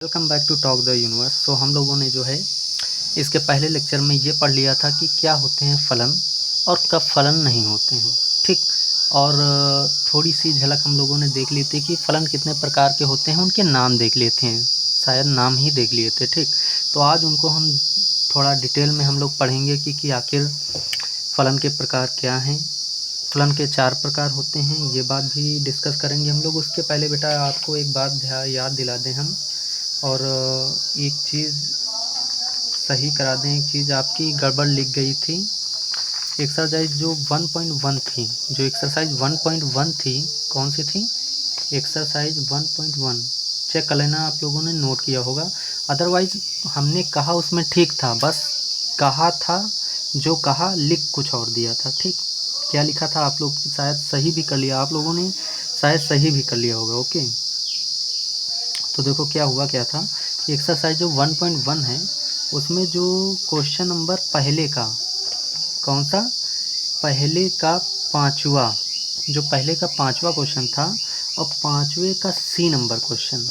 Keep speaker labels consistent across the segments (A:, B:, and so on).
A: Welcome back to talk the universe. तो हम लोगों ने जो है इसके पहले लेक्चर में ये पढ़ लिया था कि क्या होते हैं फलन और कब फलन नहीं होते हैं। ठीक। और थोड़ी सी झलक हम लोगों ने देख ली थी कि फलन कितने प्रकार के होते हैं, उनके नाम देख लेते हैं, शायद नाम ही देख लिए थे। ठीक। तो आज उनको हम थोड़ा डिटेल में हम लोग पढ़ेंगे कि आखिर फलन के प्रकार क्या हैं। फलन के 4 प्रकार होते हैं, ये बात भी डिस्कस करेंगे हम लोग। उसके पहले बेटा आपको एक बात याद दिला दें हम, और एक चीज़ सही करा दें। एक चीज़ आपकी गड़बड़ लिख गई थी। एक्सरसाइज जो 1.1 थी, जो एक्सरसाइज 1.1 थी, कौन सी थी? एक्सरसाइज 1.1 चेक कर लेना, आप लोगों ने नोट किया होगा। अदरवाइज हमने कहा उसमें ठीक था, बस कहा था, जो कहा लिख कुछ और दिया था। ठीक। क्या लिखा था आप लोग शायद सही भी कर लिया, आप लोगों ने शायद सही भी कर लिया होगा। ओके। तो देखो क्या हुआ, क्या था। एक्सरसाइज जो 1.1 है उसमें जो क्वेश्चन नंबर पहले का, कौन सा? पहले का पाँचवा, जो पहले का 5वां क्वेश्चन था और 5वें का सी नंबर क्वेश्चन,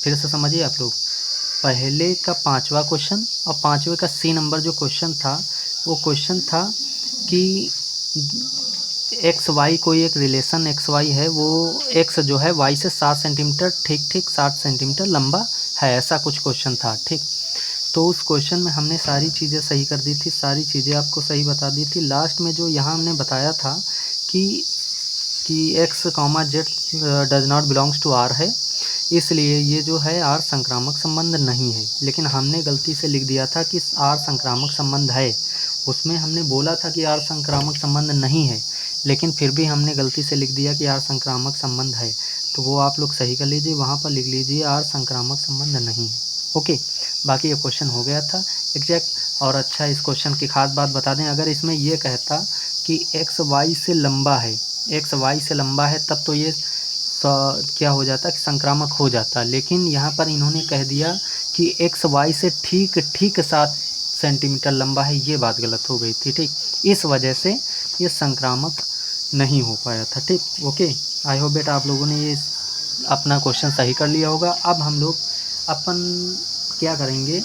A: फिर से समझिए आप लोग। पहले का 5वां क्वेश्चन और 5वें का सी नंबर जो क्वेश्चन था, वो क्वेश्चन था कि एक्स वाई, कोई एक रिलेशन एक्स वाई है, वो एक्स जो है वाई से 7 सेंटीमीटर, ठीक 7 सेंटीमीटर लंबा है, ऐसा कुछ क्वेश्चन था। ठीक। तो उस क्वेश्चन में हमने सारी चीज़ें सही कर दी थी, सारी चीज़ें आपको सही बता दी थी। लास्ट में जो यहाँ हमने बताया था कि X comma Z does not belongs to R है, इसलिए ये जो है आर संक्रामक संबंध नहीं है। लेकिन हमने गलती से लिख दिया था कि आर संक्रामक संबंध है, उसमें हमने बोला था कि आर संक्रामक संबंध नहीं है, लेकिन फिर भी हमने गलती से लिख दिया कि आर संक्रामक संबंध है। तो वो आप लोग सही कर लीजिए, वहाँ पर लिख लीजिए आर संक्रामक संबंध नहीं है। ओके। बाकी ये क्वेश्चन हो गया था एग्जैक्ट। और अच्छा, इस क्वेश्चन की खास बात बता दें, अगर इसमें ये कहता कि एक्स वाई से लंबा है, एक्स वाई से लंबा है, तब तो ये क्या हो जाता कि संक्रामक हो जाता। लेकिन यहाँ पर इन्होंने कह दिया कि एक्स वाई से ठीक 7 सेंटीमीटर लंबा है, ये बात गलत हो गई थी। ठीक। इस वजह से ये संक्रामक नहीं हो पाया था। ठीक। ओके। आई होप बेटा आप लोगों ने ये अपना क्वेश्चन सही कर लिया होगा। अब हम लोग अपन क्या करेंगे,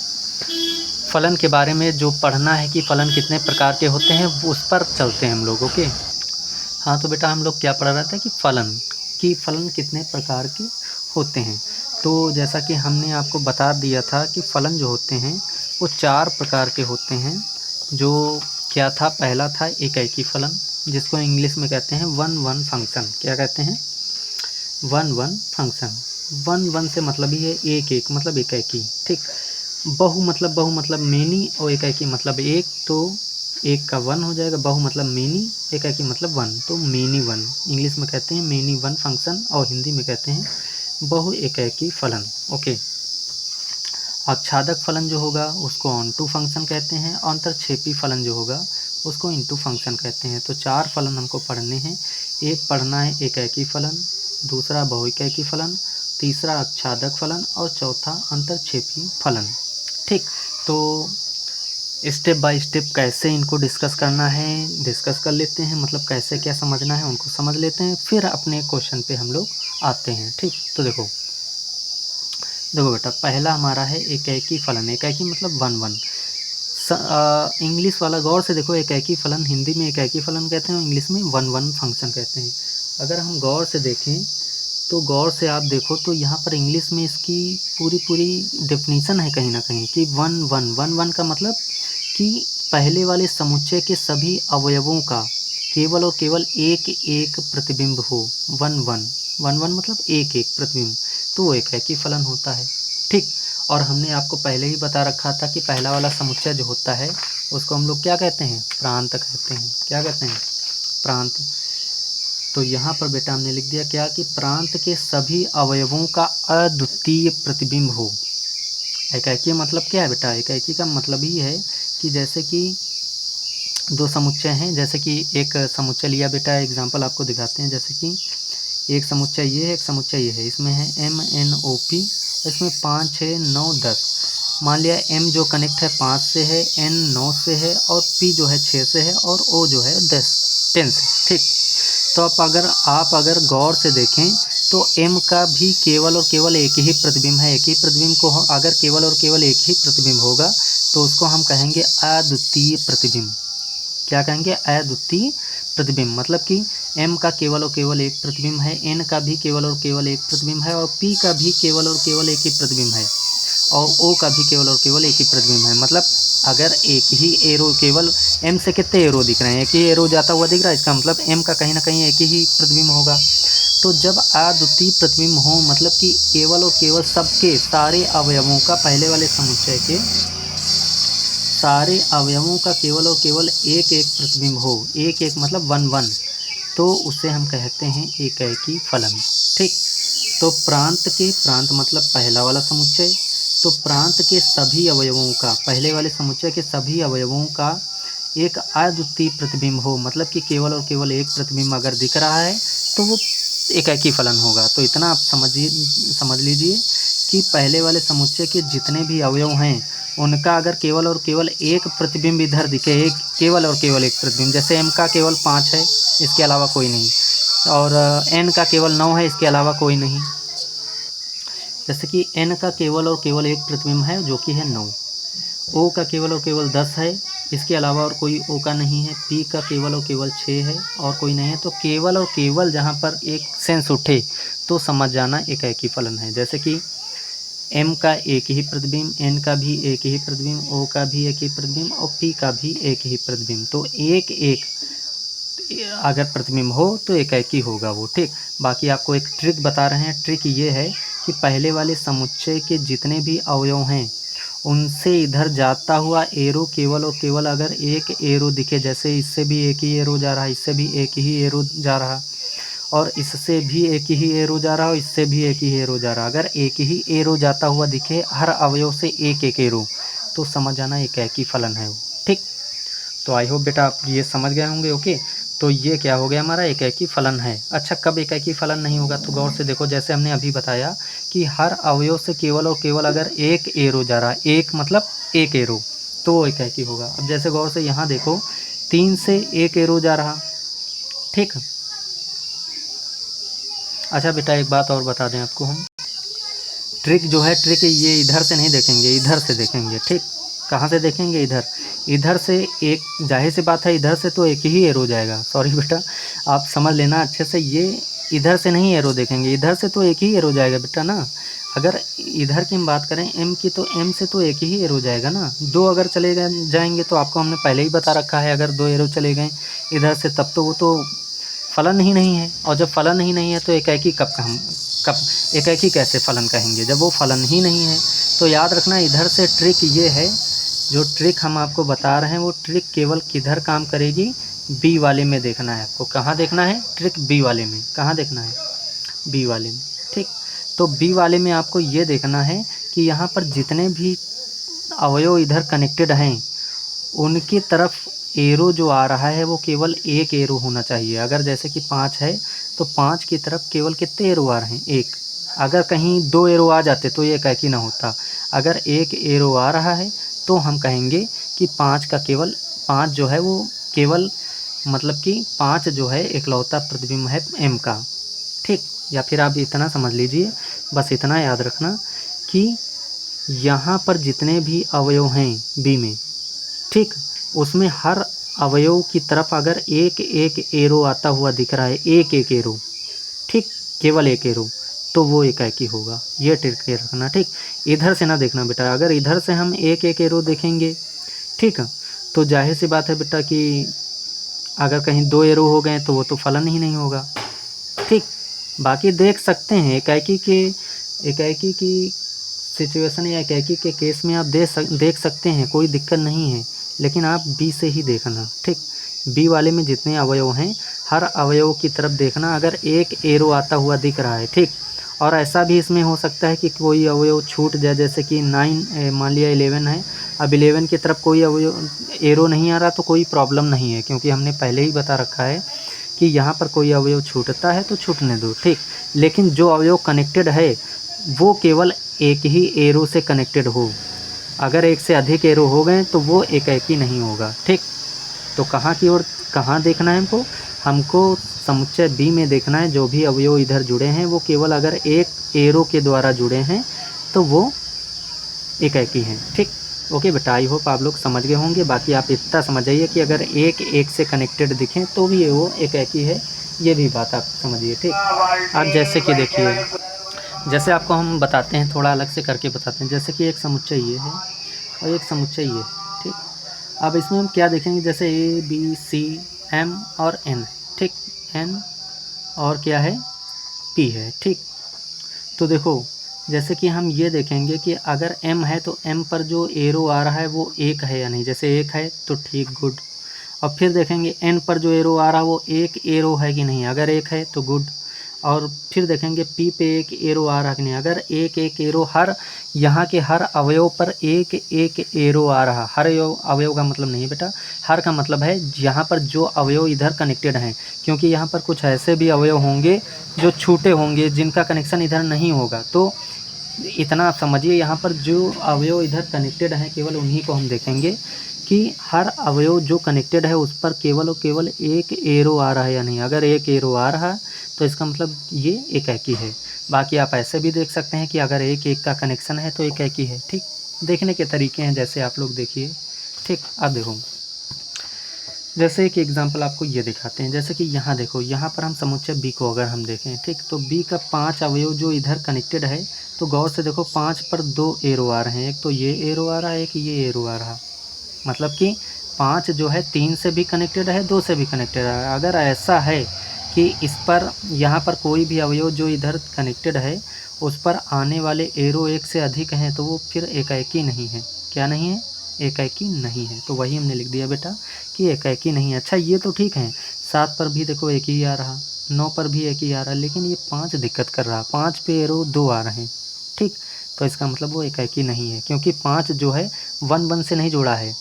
A: फलन के बारे में जो पढ़ना है कि फलन कितने प्रकार के होते हैं, उस पर चलते हैं हम लोग। ओके। हाँ, तो बेटा हम लोग क्या पढ़ रहे थे कि फलन कितने प्रकार के होते हैं। तो जैसा कि हमने आपको बता दिया था कि फलन जो होते हैं वो 4 प्रकार के होते हैं। जो क्या था, पहला था एकैकी फलन, जिसको इंग्लिश में कहते हैं वन वन फंक्शन। क्या कहते हैं? One one function. One one से मतलब ही है एक एक, मतलब एकैकी। ठीक। बहु मतलब मेनी, और एकैकी मतलब एक, तो एक का वन हो जाएगा। बहु मतलब मेनी, एकैकी मतलब वन, तो मेनी वन। इंग्लिश में कहते हैं मेनी वन फंक्शन, और हिंदी में कहते हैं बहु एकैकी फलन। ओके। आच्छादक फलन जो होगा उसको ऑन टू फंक्शन कहते हैं, और अंतरक्षेपी फलन जो होगा उसको इनटू फंक्शन कहते हैं। तो 4 फलन हमको पढ़ने हैं। एक पढ़ना है एकैकी फलन, दूसरा बहुएकैकी फलन, तीसरा आच्छादक फलन, और चौथा अंतरक्षेपी फलन। ठीक। तो स्टेप बाय स्टेप कैसे इनको डिस्कस करना है, डिस्कस कर लेते हैं। मतलब कैसे क्या समझना है उनको समझ लेते हैं, फिर अपने क्वेश्चन पे हम लोग आते हैं। ठीक। तो देखो बेटा, पहला हमारा है एकैकी फलन। एकैकी मतलब वन वन। इंग्लिश वाला गौर से देखो, एकैकी फलन हिंदी में एकैकी फलन कहते हैं और इंग्लिश में वन वन फंक्शन कहते हैं। अगर हम गौर से देखें तो गौर से आप देखो तो यहाँ पर इंग्लिश में इसकी पूरी डेफिनीशन है कहीं ना कहीं कि वन वन का मतलब कि पहले वाले समुच्चय के सभी अवयवों का केवल और केवल एक एक प्रतिबिंब हो। वन वन मतलब एक एक प्रतिबिंब, तो वो एकैकी फलन होता है। ठीक। और हमने आपको पहले ही बता रखा था कि पहला वाला समुच्चय जो होता है उसको हम लोग क्या कहते हैं? प्रांत कहते हैं। क्या कहते हैं? प्रांत। तो यहाँ पर बेटा हमने लिख दिया क्या कि प्रांत के सभी अवयवों का अद्वितीय प्रतिबिंब हो। एकैकी मतलब क्या है बेटा? एकैकी का मतलब ही है कि जैसे कि 2 समुच्चय हैं, जैसे कि एक समुच्चय लिया बेटा, एग्जांपल आपको दिखाते हैं। जैसे कि एक समुच्चय ये है, एक समुच्चय ये है, इसमें है MNOP, इसमें 5 6 9 10। मान लिया M जो कनेक्ट है 5 से है, N 9 से है, और P जो है 6 से है, और O जो है 10 से। ठीक। तो आप अगर गौर से देखें तो m का भी केवल और केवल एक ही प्रतिबिंब है। एक ही प्रतिबिंब को अगर केवल और केवल एक ही प्रतिबिंब होगा तो उसको हम कहेंगे अद्वितीय प्रतिबिंब। क्या कहेंगे? अद्वितीय प्रतिबिंब। मतलब कि m का केवल और केवल एक प्रतिबिंब है, n का भी केवल और केवल एक प्रतिबिंब है, और p का भी केवल और केवल एक ही प्रतिबिंब है, और O का भी केवल और केवल एक ही प्रतिबिंब है। मतलब अगर एक ही एरो, केवल m से कितने एरो दिख रहे हैं? एक ही एरो जाता हुआ दिख रहा है, इसका मतलब m का कहीं ना कहीं एक ही प्रतिबिंब होगा। तो जब अद्वितीय प्रतिबिंब हो, मतलब कि केवल और केवल सबके सारे अवयवों का, पहले वाले समुच्चय के सारे अवयवों का केवल और केवल एक एक प्रतिबिंब हो, एक एक मतलब वन वन, तो उसे हम कहते हैं एकैकी फलन। ठीक। तो प्रांत मतलब पहला वाला समुच्चय, तो प्रांत के सभी अवयवों का, पहले वाले समुच्चय के सभी अवयवों का एक अद्वितीय प्रतिबिंब हो, मतलब कि केवल और केवल एक प्रतिबिंब अगर दिख रहा है तो वो एकैकी फलन होगा। तो इतना आप समझ लीजिए कि पहले वाले समुच्चय के जितने भी अवयव हैं उनका अगर केवल और केवल एक प्रतिबिंब इधर दिखे, एक केवल और केवल एक प्रतिबिंब, जैसे m का केवल 5 है, इसके अलावा कोई नहीं, और n का केवल 9 है, इसके अलावा कोई नहीं। जैसे कि n का केवल और केवल एक प्रतिबिंब है जो कि है 9, O का केवल और केवल 10 है, इसके अलावा और कोई O का नहीं है, P का केवल और केवल 6 है और कोई नहीं है। तो केवल और केवल जहाँ पर एक सेंस उठे तो समझ जाना एकैकी फलन है। जैसे कि m का एक ही प्रतिबिंब, n का भी एक ही प्रतिबिंब, O का भी एक ही प्रतिबिंब और P का भी एक ही प्रतिबिंब। तो एक एक अगर प्रतिबिंब हो तो एकैकी होगा वो। ठीक। बाकी आपको एक ट्रिक बता रहे हैं। ट्रिक ये है कि पहले वाले समुच्चय के जितने भी अवयव हैं उनसे इधर जाता हुआ एरो केवल और केवल अगर एक एरो दिखे, जैसे इससे भी एक ही एरो जा रहा है, इससे भी एक ही एरो जा रहा, और इससे भी एक ही एरो जा रहा, और इससे भी एक ही एरो जा रहा, अगर एक ही एरो जाता हुआ दिखे हर अवयव से एक एक एरो, तो समझ जाना एकैकी फलन है वो। ठीक। तो आई होप बेटा आप ये समझ गए होंगे। ओके। तो ये क्या हो गया? हमारा एकैकी फलन है। अच्छा, कब एकैकी फलन नहीं होगा? तो गौर से देखो, जैसे हमने अभी बताया कि हर अवयव से केवल और केवल अगर एक एरो जा रहा है, एक मतलब एक एरो, तो वो एकैकी होगा। अब जैसे गौर से यहाँ देखो, 3 से एक एरो जा रहा। ठीक। अच्छा बेटा, एक बात और बता दें आपको हम, ट्रिक जो है, ट्रिक ये इधर से नहीं देखेंगे, इधर से देखेंगे। ठीक। कहाँ से देखेंगे? इधर से। एक जाहिर सी बात है, इधर से तो एक ही एरो जाएगा। सॉरी बेटा, आप समझ लेना अच्छे से, ये इधर से नहीं एरो देखेंगे, इधर से तो एक ही एरो जाएगा बेटा ना। अगर इधर की हम बात करें m की, तो m से तो एक ही एरो जाएगा ना। 2 अगर चले जाएंगे तो आपको हमने पहले ही बता रखा है, अगर 2 एरो चले गए इधर से तब तो वो तो फलन ही नहीं है। और जब फलन ही नहीं है तो एकैकी कब एकैकी कैसे फलन कहेंगे जब वो फलन ही नहीं है? तो याद रखना, इधर से ट्रिक ये है, जो ट्रिक हम आपको बता रहे हैं वो ट्रिक केवल किधर काम करेगी? बी वाले में देखना है आपको। कहाँ देखना है? ट्रिक बी वाले में। कहाँ देखना है? बी वाले में। ठीक। तो बी वाले में आपको ये देखना है कि यहाँ पर जितने भी अवयव इधर कनेक्टेड हैं उनकी तरफ एरो जो आ रहा है वो केवल एक एरो होना चाहिए। अगर जैसे कि 5 है तो 5 की तरफ केवल कितने एरो आ रहे हैं? एक। अगर कहीं 2 एरो आ जाते तो ये एकैकी ना होता। अगर एक एरो आ रहा है तो हम कहेंगे कि 5 का केवल 5 जो है वो केवल, मतलब कि 5 जो है एकलौता प्रतिबिंब है m का। ठीक। या फिर आप इतना समझ लीजिए, बस इतना याद रखना कि यहाँ पर जितने भी अवयव हैं बी में, ठीक, उसमें हर अवयव की तरफ अगर एक एक एरो आता हुआ दिख रहा है, एक एक एरो, ठीक, केवल एक एरो, तो वो एकैकी होगा। ये ट्रिक रखना। ठीक। इधर से ना देखना बेटा, अगर इधर से हम एक एक एरो देखेंगे, ठीक, तो जाहिर सी बात है बेटा कि अगर कहीं 2 एरो हो गए तो वो तो फलन ही नहीं होगा। ठीक। बाकी देख सकते हैं एकैकी की सिचुएशन या एकैकी के केस में आप देख सकते हैं, कोई दिक्कत नहीं है, लेकिन आप बी से ही देखना। ठीक। बी वाले में जितने अवयव हैं हर अवयव की तरफ देखना, अगर एक एरो आता हुआ दिख रहा है। ठीक। और ऐसा भी इसमें हो सकता है कि कोई अवयव छूट जाए, जैसे कि 9 मान लिया 11 है, अब 11 की तरफ कोई अवयव एरो नहीं आ रहा तो कोई प्रॉब्लम नहीं है, क्योंकि हमने पहले ही बता रखा है कि यहाँ पर कोई अवयव छूटता है तो छूटने दो। ठीक। लेकिन जो अवयव कनेक्टेड है वो केवल एक ही एरो से कनेक्टेड हो, अगर एक से अधिक एरो हो गए तो वो एकैकी नहीं होगा। ठीक। तो कहाँ की ओर कहाँ देखना है हमको समुच्चय बी में देखना है जो भी अवयव इधर जुड़े हैं वो केवल अगर एक एरो के द्वारा जुड़े हैं तो वो एकाकी हैं। ठीक, ओके बेटा, आई होप आप लोग समझ गए होंगे। बाकी आप इतना समझ जाइए कि अगर एक एक से कनेक्टेड दिखें तो भी वो एकाकी है, ये भी बात आप समझिए। ठीक, अब जैसे कि देखिए, जैसे आपको हम बताते हैं, थोड़ा अलग से करके बताते हैं। जैसे कि एक समुच्चय ये है और एक समुच्चय ये है। ठीक, अब इसमें हम क्या देखेंगे, जैसे ए बी सी एम और एन। ठीक, एन और क्या है, पी है। ठीक, तो देखो जैसे कि हम ये देखेंगे कि अगर m है तो m पर जो एरो आ रहा है वो एक है या नहीं। जैसे एक है तो ठीक, गुड। और फिर देखेंगे n पर जो एरो आ रहा है वो एक एरो है कि नहीं। अगर एक है तो गुड। और फिर देखेंगे p पे एक एरो आ रहा है कि नहीं। अगर एक एक एरो, हर यहाँ के हर अवयव पर एक एक एरो आ रहा। हर अवयव का मतलब नहीं है बेटा, हर का मतलब है यहाँ पर जो अवयव इधर कनेक्टेड हैं, क्योंकि यहाँ पर कुछ ऐसे भी अवयव होंगे जो छूटे होंगे जिनका कनेक्शन इधर नहीं होगा। तो इतना आप समझिए, यहाँ पर जो अवयव इधर कनेक्टेड हैं केवल उन्हीं को हम देखेंगे कि हर अवयव जो कनेक्टेड है उस पर केवल और केवल एक एरो आ रहा है या नहीं। अगर एक एरो आ रहा है तो इसका मतलब ये एकाकी है। बाकी आप ऐसे भी देख सकते हैं कि अगर एक एक का कनेक्शन है तो एकाकी है। ठीक, देखने के तरीके हैं, जैसे आप लोग देखिए। ठीक, अब देखो, जैसे एक एग्जांपल आपको ये दिखाते हैं। जैसे कि यहाँ देखो, यहाँ पर हम समुच्चय बी को अगर हम देखें, ठीक, तो बी का 5 अवयव जो इधर कनेक्टेड है, तो गौर से देखो 5 पर 2 एरो आ रहे हैं। एक तो ये एरो आ रहा है, एक ये एरो आ रहा, मतलब कि 5 जो है 3 से भी कनेक्टेड है, 2 से भी कनेक्टेड है। अगर ऐसा है कि इस पर, यहाँ पर कोई भी अवयव जो इधर कनेक्टेड है उस पर आने वाले एरो एक से अधिक हैं तो वो फिर एकाकी नहीं है। क्या नहीं है, एकाकी नहीं है। तो वही हमने लिख दिया बेटा कि एकाकी नहीं है। अच्छा, ये तो ठीक है, 7 पर भी देखो एक ही आ रहा, 9 पर भी एक ही आ रहा, लेकिन ये 5 दिक्कत कर रहा। 5 पे एरो 2 आ रहे हैं। ठीक, तो इसका मतलब वो एकाकी नहीं है, क्योंकि 5 जो है 1 1 से नहीं जुड़ा है,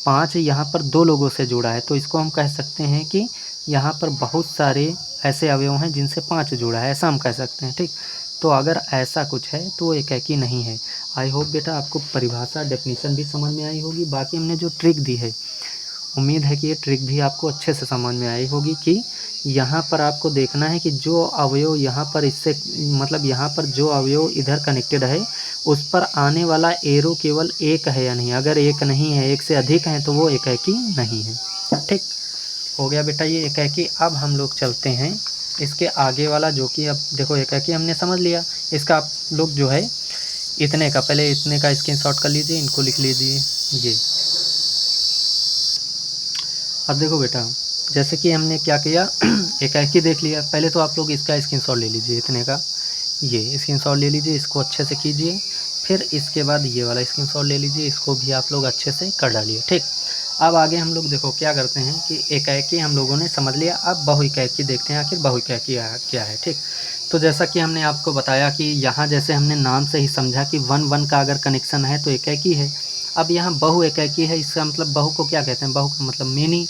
A: 5 यहाँ पर 2 लोगों से जुड़ा है। तो इसको हम कह सकते हैं कि यहाँ पर बहुत सारे ऐसे अवयव हैं जिनसे 5 जुड़ा है, ऐसा हम कह सकते हैं। ठीक, तो अगर ऐसा कुछ है तो वो एकाकी नहीं है। आई होप बेटा आपको परिभाषा, डेफिनेशन भी समझ में आई होगी। बाकी हमने जो ट्रिक दी है, उम्मीद है कि ये ट्रिक भी आपको अच्छे से समझ में आई होगी कि यहाँ पर आपको देखना है कि जो अवयव यहाँ पर इससे, मतलब यहाँ पर जो अवयव इधर कनेक्टेड है उस पर आने वाला एरो केवल एक है या नहीं। अगर एक नहीं है, एक से अधिक हैं तो वो एकाकी नहीं है। ठीक, हो गया बेटा ये एकाकी। अब हम लोग चलते हैं इसके आगे वाला, जो कि अब देखो एकाकी हमने समझ लिया। इसका आप लोग जो है इतने का, पहले इतने का स्क्रीनशॉट कर लीजिए, इनको लिख लीजिए ये। अब देखो बेटा, जैसे कि हमने क्या किया, एकाकी देख लिया। पहले तो आप लोग इसका स्क्रीनशॉट ले लीजिए, इतने का ये स्क्रीनशॉट ले लीजिए, इसको अच्छे से कीजिए। फिर इसके बाद ये वाला स्क्रीनशॉट ले लीजिए, इसको भी आप लोग अच्छे से कर डालिए। ठीक, अब आगे हम लोग देखो क्या करते हैं कि एकाकी हम लोगों ने समझ लिया। अब बहुएकाकी देखते हैं आखिर बहुएकाकी क्या है। ठीक, तो जैसा कि हमने आपको बताया कि यहाँ जैसे हमने नाम से ही समझा कि 1 1 का अगर कनेक्शन है तो एकाकी है। अब यहाँ बहु एकाकी है, इसका मतलब बहु को क्या कहते हैं, बहु का मतलब मेनी,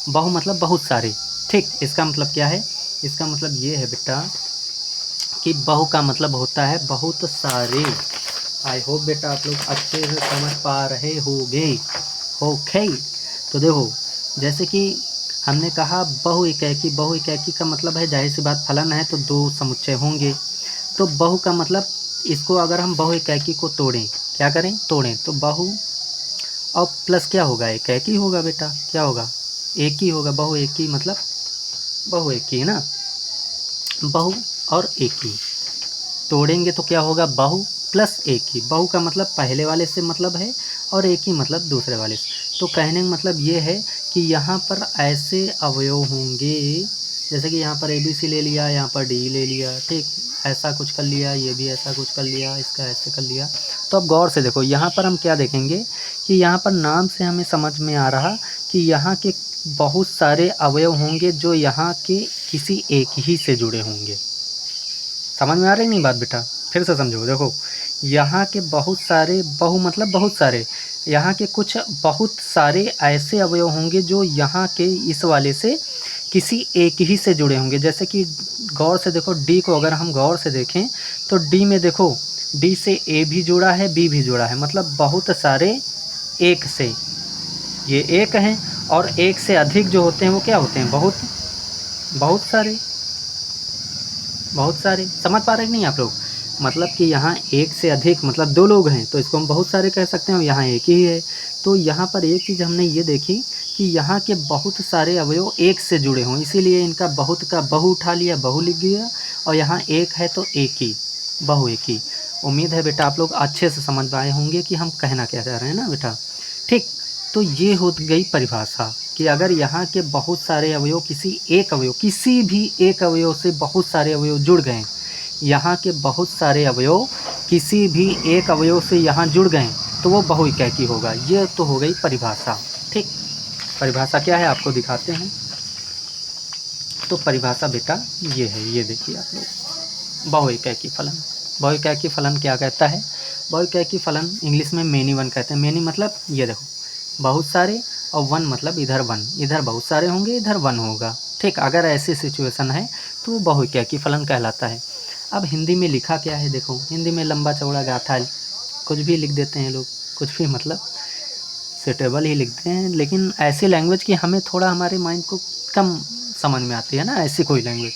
A: बहु मतलब बहुत सारे। ठीक, इसका मतलब क्या है, इसका मतलब ये है बेटा कि बहु का मतलब होता है बहुत सारे। आई होप बेटा आप लोग अच्छे से समझ पा रहे होंगे। ओके, तो देखो जैसे कि हमने कहा बहु एकाकी, बहु एकाकी का मतलब है जाहिर सी बात फलन है तो 2 समुच्चय होंगे। तो बहु का मतलब, इसको अगर हम बहु एकाकी को तोड़ें, क्या करें, तोड़ें, तो बहु और प्लस क्या होगा, एकाकी होगा बेटा। क्या होगा, एक ही होगा। बहु एक ही मतलब बहु एक ही है ना, बहु और एक ही तोड़ेंगे तो क्या होगा, बहु प्लस एक ही। बहु का मतलब पहले वाले से मतलब है और एक ही मतलब दूसरे वाले से। तो कहने का मतलब ये है कि यहाँ पर ऐसे अवयव होंगे, जैसे कि यहाँ पर ABC ले लिया, यहाँ पर D ले लिया। ठीक, ऐसा कुछ कर लिया, ये भी ऐसा कुछ कर लिया, इसका ऐसे कर लिया। तो अब गौर से देखो, यहाँ पर हम क्या देखेंगे कि यहाँ पर नाम से हमें समझ में आ रहा कि यहाँ के बहुत सारे अवयव होंगे जो यहाँ के किसी एक ही से जुड़े होंगे। समझ में आ रही नहीं बात बेटा, फिर से समझो। देखो यहाँ के बहुत सारे, बहु मतलब बहुत सारे, यहाँ के कुछ बहुत सारे ऐसे अवयव होंगे जो यहाँ के इस वाले से किसी एक ही से जुड़े होंगे। जैसे कि गौर से देखो, डी को अगर हम गौर से देखें तो डी में देखो, डी से ए भी जुड़ा है, बी भी जुड़ा है, मतलब बहुत सारे एक से, ये एक हैं। और एक से अधिक जो होते हैं वो क्या होते हैं, बहुत बहुत सारे, बहुत सारे, समझ पा रहे हैं नहीं आप लोग? मतलब कि यहाँ एक से अधिक, मतलब 2 लोग हैं तो इसको हम बहुत सारे कह सकते हैं, यहाँ एक ही है। तो यहाँ पर एक चीज़ हमने ये देखी कि यहाँ के बहुत सारे अवयव एक से जुड़े हों, इसीलिए इनका बहुत का बहु उठा लिया, बहु लिख दिया, और यहाँ एक है तो एक ही, बहु एक ही। उम्मीद है बेटा आप लोग अच्छे से समझ पाए होंगे कि हम कहना क्या चाह रहे हैं ना बेटा। ठीक, तो ये हो गई परिभाषा कि अगर यहाँ के बहुत सारे अवयव किसी भी एक अवयव से बहुत सारे अवयव जुड़ गए, यहाँ के बहुत सारे अवयव किसी भी एक अवयव से यहाँ जुड़ गए तो वो बहुइकैकी होगा। ये तो हो गई परिभाषा। ठीक, परिभाषा क्या है आपको दिखाते हैं। तो परिभाषा बेटा ये है, ये देखिए आप लोग, बहुइकैकी फलन। बहुइकैकी फलन क्या कहता है? बहुइकैकी फलन इंग्लिश में मेनी वन कहते हैं। मेनी मतलब ये देखो बहुत सारे, और वन मतलब इधर वन, इधर बहुत सारे होंगे, इधर वन होगा। ठीक, अगर ऐसी सिचुएशन है तो वो बहुइकैकी फलन कहलाता है। अब हिंदी में लिखा क्या है देखो, हिंदी में लंबा चौड़ा गाथा कुछ भी लिख देते हैं लोग, कुछ भी मतलब सुटेबल ही लिखते हैं, लेकिन ऐसी लैंग्वेज की हमें थोड़ा हमारे माइंड को कम समझ में आती है ना, ऐसी कोई लैंग्वेज,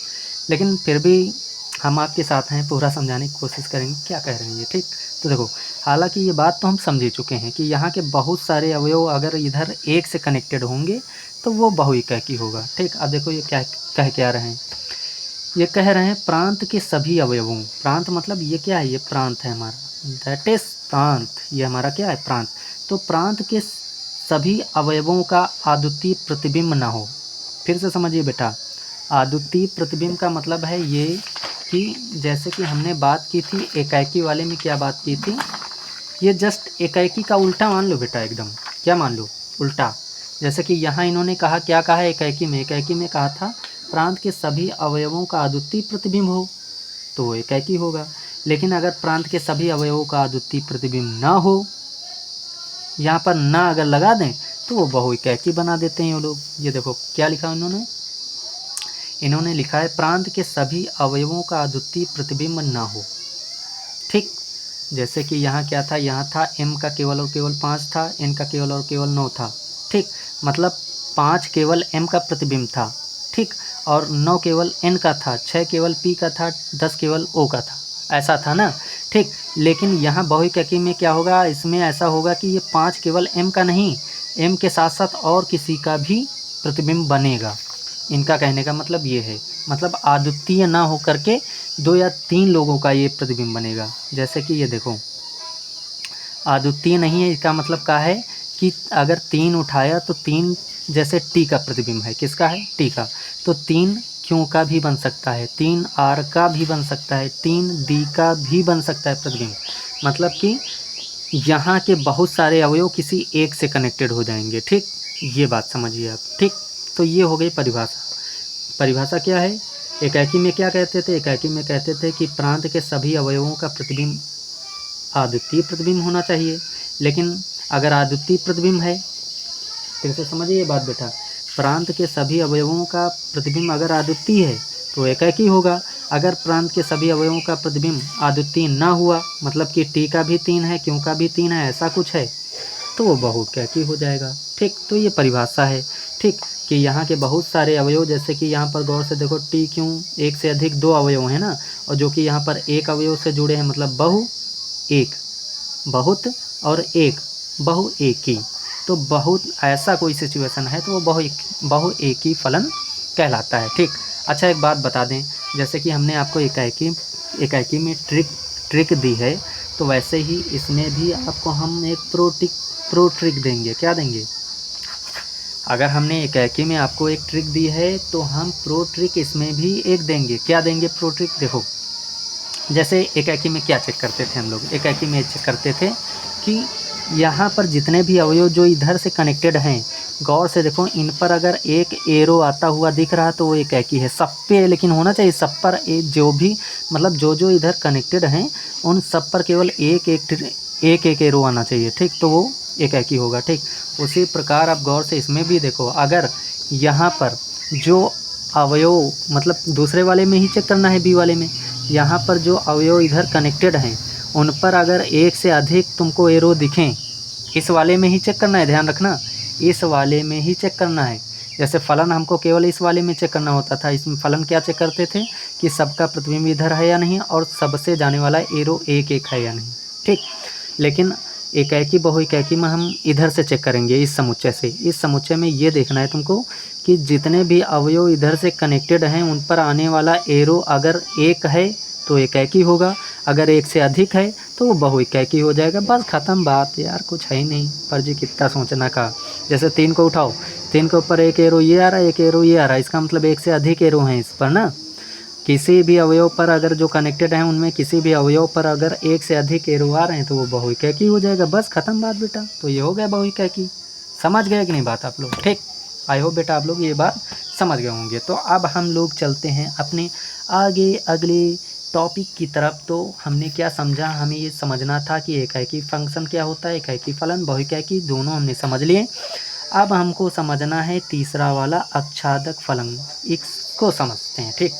A: लेकिन फिर भी हम आपके साथ हैं, पूरा समझाने की कोशिश करेंगे क्या कह रहे हैं ये। ठीक, तो देखो हालांकि ये बात तो हम समझ ही चुके हैं कि यहाँ के बहुत सारे अवयव अगर इधर एक से कनेक्टेड होंगे तो वो बहुइकैकी होगा। ठीक, अब देखो ये क्या कह रहे हैं, ये कह रहे हैं प्रांत के सभी अवयवों, प्रांत मतलब ये क्या है, ये प्रांत है हमारा, दैट इज प्रांत, ये हमारा क्या है, प्रांत। तो प्रांत के सभी अवयवों का अद्वितीय प्रतिबिंब ना हो। फिर से समझिए बेटा, अद्वितीय प्रतिबिंब का मतलब है ये कि जैसे कि हमने बात की थी एकाएकी वाले में, क्या बात की थी, ये जस्ट एकाएकी का उल्टा मान लो बेटा, एकदम क्या मान लो, उल्टा। जैसे कि यहाँ इन्होंने कहा, क्या कहा है एकाएकी में कहा था प्रांत के सभी अवयवों का अद्वितीय प्रतिबिंब हो तो वो एकाएकी होगा। लेकिन अगर प्रांत के सभी अवयवों का अद्वितीय प्रतिबिंब ना हो, यहाँ पर ना अगर लगा दें तो वो बहुइकैकी बना देते हैं वो लोग। ये देखो क्या लिखा इन्होंने लिखा है प्रांत के सभी अवयवों का अद्वितीय प्रतिबिंब ना हो। ठीक, जैसे कि यहाँ क्या था, यहाँ था m का केवल और केवल 5 था, n का केवल और केवल 9 था। ठीक, मतलब 5 केवल m का प्रतिबिंब था। ठीक, और 9 केवल n का था, 6 केवल p का था, 10 केवल o का था, ऐसा था ना। ठीक, लेकिन यहाँ बहुइकैकी में क्या होगा, इसमें ऐसा होगा कि ये 5 केवल m का नहीं, m के साथ साथ और किसी का भी प्रतिबिंब बनेगा। इनका कहने का मतलब ये है, मतलब अद्वितीय ना हो करके 2 या 3 लोगों का ये प्रतिबिंब बनेगा। जैसे कि ये देखो अद्वितीय नहीं है, इसका मतलब क्या है कि अगर 3 उठाया तो 3 जैसे टी का प्रतिबिंब है, किसका है, टी का, तो 3 क्यू का भी बन सकता है, 3 आर का भी बन सकता है, 3 डी का भी बन सकता है प्रतिबिंब। मतलब कि यहाँ के बहुत सारे अवयव किसी एक से कनेक्टेड हो जाएंगे। ठीक, ये बात समझिए आप। ठीक, तो ये हो गई परिभाषा। परिभाषा क्या है, एकाएकी में क्या कहते थे, एकाएकी में कहते थे कि प्रांत के सभी अवयवों का प्रतिबिंब अद्वितीय प्रतिबिंब होना चाहिए। लेकिन अगर अद्वितीय प्रतिबिंब है, फिर से समझिए ये बात बेटा, प्रांत के सभी अवयवों का प्रतिबिंब अगर अद्वितीय है तो एकाएकी होगा। अगर प्रांत के सभी अवयवों का प्रतिबिंब अद्वितीय ना हुआ, मतलब कि टी का भी 3 है, क्यू का भी 3 है, ऐसा कुछ है, तो वो बहुइकैकी हो जाएगा। ठीक, तो ये परिभाषा है। ठीक, कि यहाँ के बहुत सारे अवयव, जैसे कि यहाँ पर गौर से देखो टी क्यू एक से अधिक 2 अवयव हैं ना, और जो कि यहाँ पर एक अवयव से जुड़े हैं, मतलब बहु एक, बहुत और एक, बहु एकी। तो बहुत ऐसा कोई सिचुएशन है तो वो बहुएकी फलन कहलाता है। ठीक, अच्छा एक बात बता दें, जैसे कि हमने आपको एकाएकी में ट्रिक दी है, तो वैसे ही इसमें भी आपको हम एक प्रो ट्रिक देंगे। क्या देंगे, अगर हमने एकाएकी में आपको एक ट्रिक दी है तो हम प्रो ट्रिक इसमें भी एक देंगे। क्या देंगे प्रो ट्रिक, देखो जैसे एकाएकी में क्या चेक करते थे हम लोग, एकाएकी में चेक करते थे कि यहाँ पर जितने भी अवयव जो इधर से कनेक्टेड हैं, गौर से देखो इन पर अगर एक एरो आता हुआ दिख रहा तो वो एकाएकी है। सब पे लेकिन होना चाहिए, सब पर जो भी मतलब जो इधर कनेक्टेड हैं उन सब पर केवल एक एरो आना चाहिए। ठीक, तो वो एकाएकी होगा। ठीक, उसी प्रकार आप गौर से इसमें भी देखो, अगर यहाँ पर जो अवयव, मतलब दूसरे वाले में ही चेक करना है, बी वाले में, यहाँ पर जो अवयव इधर कनेक्टेड हैं उन पर अगर एक से अधिक तुमको एरो दिखें, इस वाले में ही चेक करना है, ध्यान रखना, इस वाले में ही चेक करना है जैसे फलन हमको केवल इस वाले में चेक करना होता था, इसमें फलन क्या चेक करते थे कि सबका प्रतिबिंब इधर है या नहीं और सबसे जाने वाला एरो एक एक है या नहीं, ठीक। लेकिन एकाएकी बहुएकाएकी में हम इधर से चेक करेंगे, इस समुच्चय से। इस समुच्चय में ये देखना है तुमको कि जितने भी अवयव इधर से कनेक्टेड हैं उन पर आने वाला एरो अगर एक है तो एकाएकी होगा, अगर एक से अधिक है तो वो बहुएकाएकी हो जाएगा। बस ख़त्म बात यार, कुछ है ही नहीं। पर जी कितना सोचना का। जैसे 3 को उठाओ, 3 के ऊपर एक एरो ये आ रहा है, एक एरो ये आ रहा है, इसका मतलब एक से अधिक एरो हैं इस पर ना। किसी भी अवयव पर अगर जो कनेक्टेड हैं उनमें किसी भी अवयव पर अगर एक से अधिक एरो आ रहे हैं तो वो बहुएकाकी हो जाएगा। बस ख़त्म बात बेटा। तो ये हो गया बहुएकाकी। समझ गए कि नहीं बात आप लोग? ठीक, आई होप बेटा आप लोग ये बात समझ गए होंगे। तो अब हम लोग चलते हैं अपने आगे अगले टॉपिक की तरफ। तो हमने क्या समझा, हमें ये समझना था कि एकाएकी फंक्शन क्या होता है, एकाएकी फलन, बहुएकाकी दोनों हमने समझ लिए। अब हमको समझना है तीसरा वाला आच्छादक फलन, इसको समझते हैं। ठीक,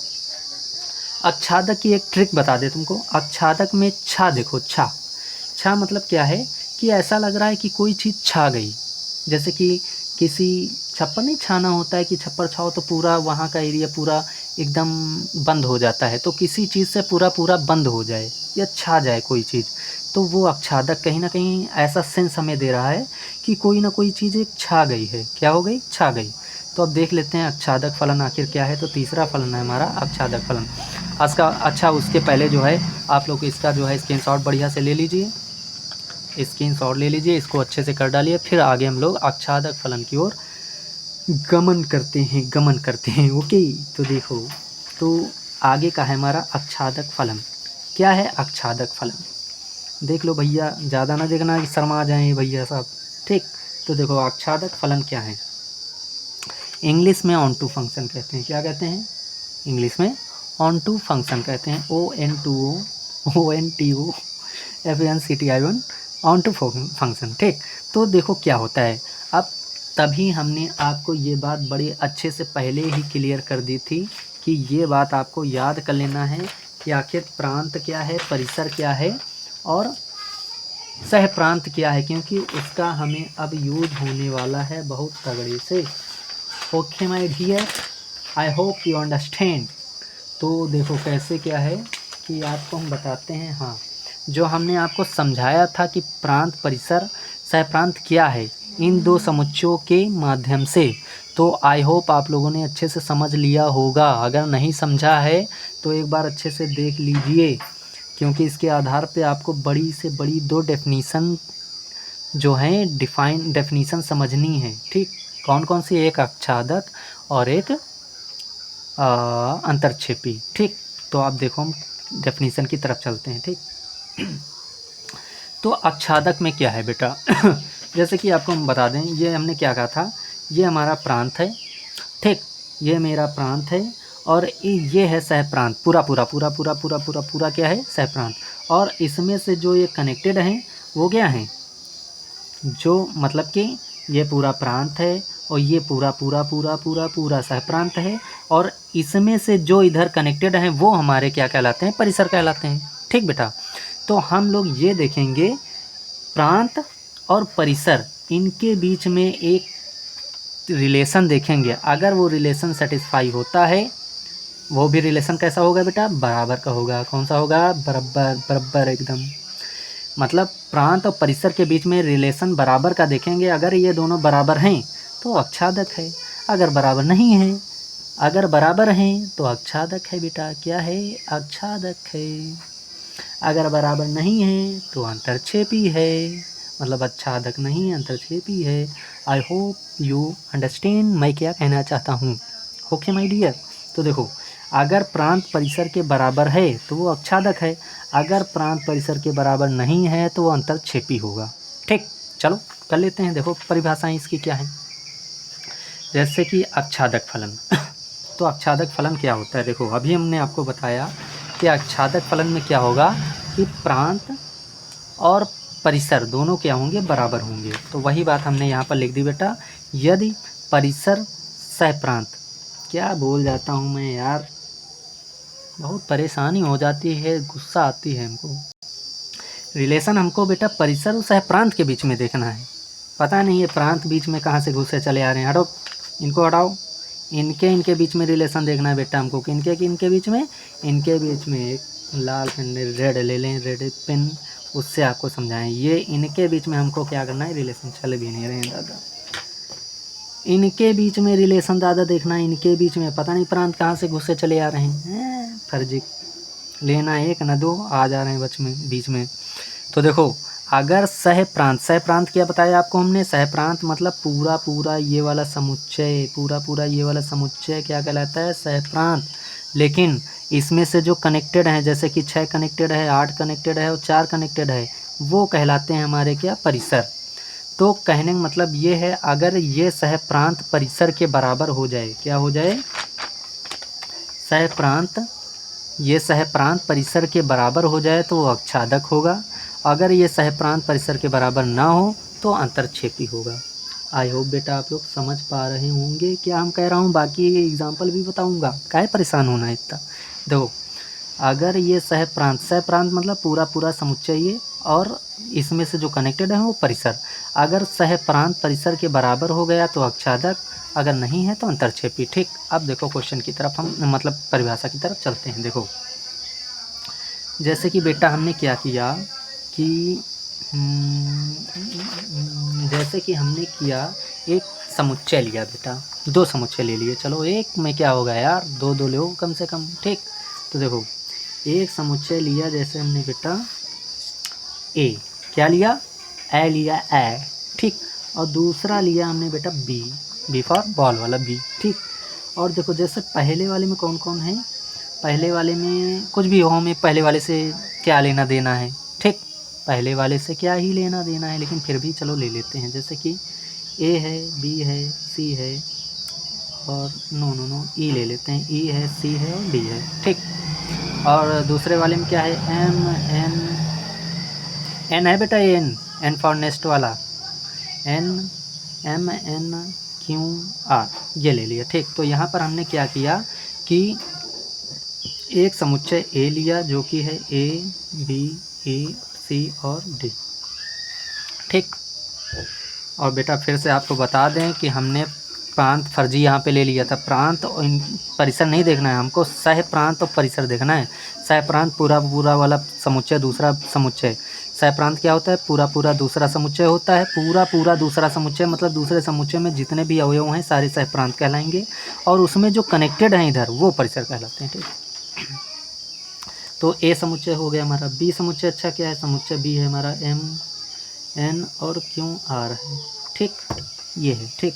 A: आच्छादक की एक ट्रिक बता दे तुमको। आच्छादक में छा देखो, छा छा मतलब क्या है कि ऐसा लग रहा है कि कोई चीज़ छा गई। जैसे कि किसी छप्पर नहीं छाना होता है कि छप्पर छाओ तो पूरा वहाँ का एरिया पूरा एकदम बंद हो जाता है, तो किसी चीज़ से पूरा पूरा बंद हो जाए या छा जाए कोई चीज़, तो वो आच्छादक कहीं ना कहीं ऐसा सेंस हमें दे रहा है कि कोई ना कोई चीज़ एक छा गई है। क्या हो गई? छा गई। तो अब देख लेते हैं आच्छादक फलन आखिर क्या है। तो तीसरा फलन है हमारा आच्छादक फलन। इसका अच्छा उसके पहले जो है आप लोग इसका जो है स्क्रीनशॉट बढ़िया से ले लीजिए, स्क्रीनशॉट ले लीजिए, इसको अच्छे से कर डालिए। फिर आगे हम लोग आच्छादक फलन की ओर गमन करते हैं। ओके, तो देखो, तो आगे का है हमारा आच्छादक फलन। क्या है आच्छादक फलन? देख लो भैया, ज़्यादा ना देखना कि शर्मा जाएं भैया साहब। ठीक, तो देखो आच्छादक फलन क्या है। इंग्लिश में ऑन टू फंक्शन कहते हैं। क्या कहते हैं? इंग्लिश में ऑन टू फंक्शन कहते हैं। ONTO on to function. ठीक, तो देखो क्या होता है। अब तभी हमने आपको ये बात बड़े अच्छे से पहले ही क्लियर कर दी थी कि ये बात आपको याद कर लेना है कि आखिर प्रांत क्या है, परिसर क्या है और सह प्रांत क्या है, क्योंकि उसका हमें अब यूज होने वाला है बहुत तगड़े से। Okay my dear, I hope you understand. तो देखो कैसे क्या है कि आपको हम बताते हैं। हाँ, जो हमने आपको समझाया था कि प्रांत, परिसर, सह प्रांत क्या है इन दो समुच्चयों के माध्यम से, तो आई होप आप लोगों ने अच्छे से समझ लिया होगा। अगर नहीं समझा है तो एक बार अच्छे से देख लीजिए, क्योंकि इसके आधार पे आपको बड़ी से बड़ी 2 डेफिनीसन जो हैं डेफिनीसन समझनी है। ठीक, कौन कौन सी? एक आच्छादक और एक अंतरक्षेपी। ठीक, तो आप देखो हम डेफिनीसन की तरफ चलते हैं। ठीक, तो आच्छादक में क्या है बेटा? जैसे कि आपको हम बता दें, ये हमने क्या कहा था, ये हमारा प्रांत है। ठीक, ये मेरा प्रांत है और ये है सह प्रांत। पूरा क्या है? सह प्रांत। और इसमें से जो ये कनेक्टेड हैं वो क्या हैं? जो मतलब कि ये पूरा प्रांत है और ये पूरा सह प्रांत है, और इसमें से जो इधर कनेक्टेड हैं वो हमारे क्या कहलाते हैं? परिसर कहलाते हैं। ठीक बेटा, तो हम लोग ये देखेंगे प्रांत और परिसर, इनके बीच में एक रिलेशन देखेंगे। अगर वो रिलेशन सेटिस्फाई होता है, वो भी रिलेशन कैसा होगा बेटा? बराबर का होगा। कौन सा होगा? बराबर एकदम। मतलब प्रांत और परिसर के बीच में रिलेशन बराबर का देखेंगे। अगर ये दोनों बराबर हैं तो आच्छादक है, अगर बराबर नहीं है, अगर बराबर हैं तो आच्छादक है बेटा। क्या है? आच्छादक है। अगर बराबर नहीं है तो अंतरक्षेपी है, मतलब आच्छादक नहीं, अंतरक्षेपी है। आई होप यू अंडरस्टैंड मैं क्या कहना चाहता हूँ। ओके माय डियर, तो देखो, अगर प्रांत परिसर के बराबर है तो वो आच्छादक है, अगर प्रांत परिसर के बराबर नहीं है तो वो अंतरक्षेपी होगा। ठीक, चलो कर लेते हैं। देखो परिभाषाएं इसकी क्या है। जैसे कि आच्छादक फलन। तो आच्छादक फलन क्या होता है? देखो अभी हमने आपको बताया कि आच्छादक फलन में क्या होगा कि प्रांत और परिसर दोनों क्या होंगे? बराबर होंगे। तो वही बात हमने यहाँ पर लिख दी बेटा। यदि परिसर सह प्रांत, क्या बोल जाता हूँ मैं यार, बहुत परेशानी हो जाती है, गुस्सा आती है हमको। रिलेशन हमको बेटा परिसर और सह प्रांत के बीच में देखना है। पता नहीं ये प्रांत बीच में कहाँ से घुसे चले आ रहे हैं। हटो, इनको हटाओ, इनके बीच में रिलेशन देखना है बेटा हमको, इनके बीच में, इनके बीच में एक लाल पेन रेड ले लें, रेड पेन, उससे आपको समझाएं। ये इनके बीच में हमको क्या करना है, रिलेशन चल भी नहीं रहे हैं दादा, इनके बीच में रिलेशन दादा देखना है, इनके बीच में पता नहीं प्रांत कहाँ से घुसे चले आ रहे हैं, फर्जी लेना एक न दो आ जा रहे हैं बीच में। तो देखो अगर सह प्रांत क्या बताया आपको हमने, सह प्रांत मतलब पूरा ये वाला समुच्चय, पूरा ये वाला समुच्चय क्या कहलाता है, सह प्रांत। लेकिन इसमें से जो कनेक्टेड हैं, जैसे कि 6 कनेक्टेड है, 8 कनेक्टेड है और 4 कनेक्टेड है, वो कहलाते हैं हमारे क्या, परिसर। तो कहने का मतलब ये है, अगर ये सह प्रांत परिसर के बराबर हो जाए, क्या हो जाए, सह प्रांत, ये सह प्रांत परिसर के बराबर हो जाए तो वो आच्छादक होगा। अगर ये सह प्रांत परिसर के बराबर ना हो तो अंतरक्षेपी होगा। आई होप बेटा आप लोग समझ पा रहे होंगे क्या हम कह रहा हूँ, बाकी एग्जाम्पल भी बताऊँगा, काहे परेशान होना है इतना। देखो अगर ये सह प्रांत मतलब पूरा समुच्चय ये, और इसमें से जो कनेक्टेड है वो परिसर, अगर सह प्रांत परिसर के बराबर हो गया तो आच्छादक, अगर नहीं है तो अंतरक्षेपी। ठीक, अब देखो क्वेश्चन की तरफ हम, मतलब परिभाषा की तरफ चलते हैं। देखो जैसे कि बेटा हमने क्या किया कि जैसे कि हमने किया, एक समुच्चय लिया बेटा, 2 समुच्चय ले लिए, चलो एक में क्या होगा यार, 2 लो कम से कम। ठीक, तो देखो एक समुच्चय लिया, जैसे हमने बेटा ए, क्या लिया, ए लिया, ए, ठीक, और दूसरा लिया हमने बेटा बी फॉर बॉल वाला बी। ठीक, और देखो जैसे पहले वाले में कौन कौन है, पहले वाले में कुछ भी हो, हमें पहले वाले से क्या लेना देना है, ठीक, पहले वाले से क्या ही लेना देना है, लेकिन फिर भी चलो ले लेते हैं। जैसे कि ए है, बी है, सी है, और नो ई ले लेते हैं, ई है, सी है और डी है। ठीक, और दूसरे वाले में क्या है, एन है बेटा, एन फॉर नेक्स्ट वाला, N M N Q R, ये ले लिया। ठीक, तो यहाँ पर हमने क्या किया कि एक समुच्चय ए लिया जो कि है ए बी ई सी और डी। ठीक, और बेटा फिर से आपको बता दें कि हमने प्रांत फर्जी यहाँ पे ले लिया था, प्रांत और परिसर नहीं देखना है हमको, सह प्रांत और परिसर देखना है। सह प्रांत पूरा वाला समुच्चय, दूसरा समुच्चय, सह प्रांत क्या होता है, पूरा दूसरा समुच्चय होता है, पूरा दूसरा समुच्चय मतलब दूसरे समुच्चय में जितने भी अवयव हैं सारे सह प्रांत कहलाएंगे, और उसमें जो कनेक्टेड हैं इधर वो परिसर कहलाते हैं। ठीक, तो ए समुच्चय हो गया हमारा, बी समुच्चय अच्छा क्या है, समुच्चय बी है हमारा, एम एन और क्यू आर है। ठीक, ये है। ठीक,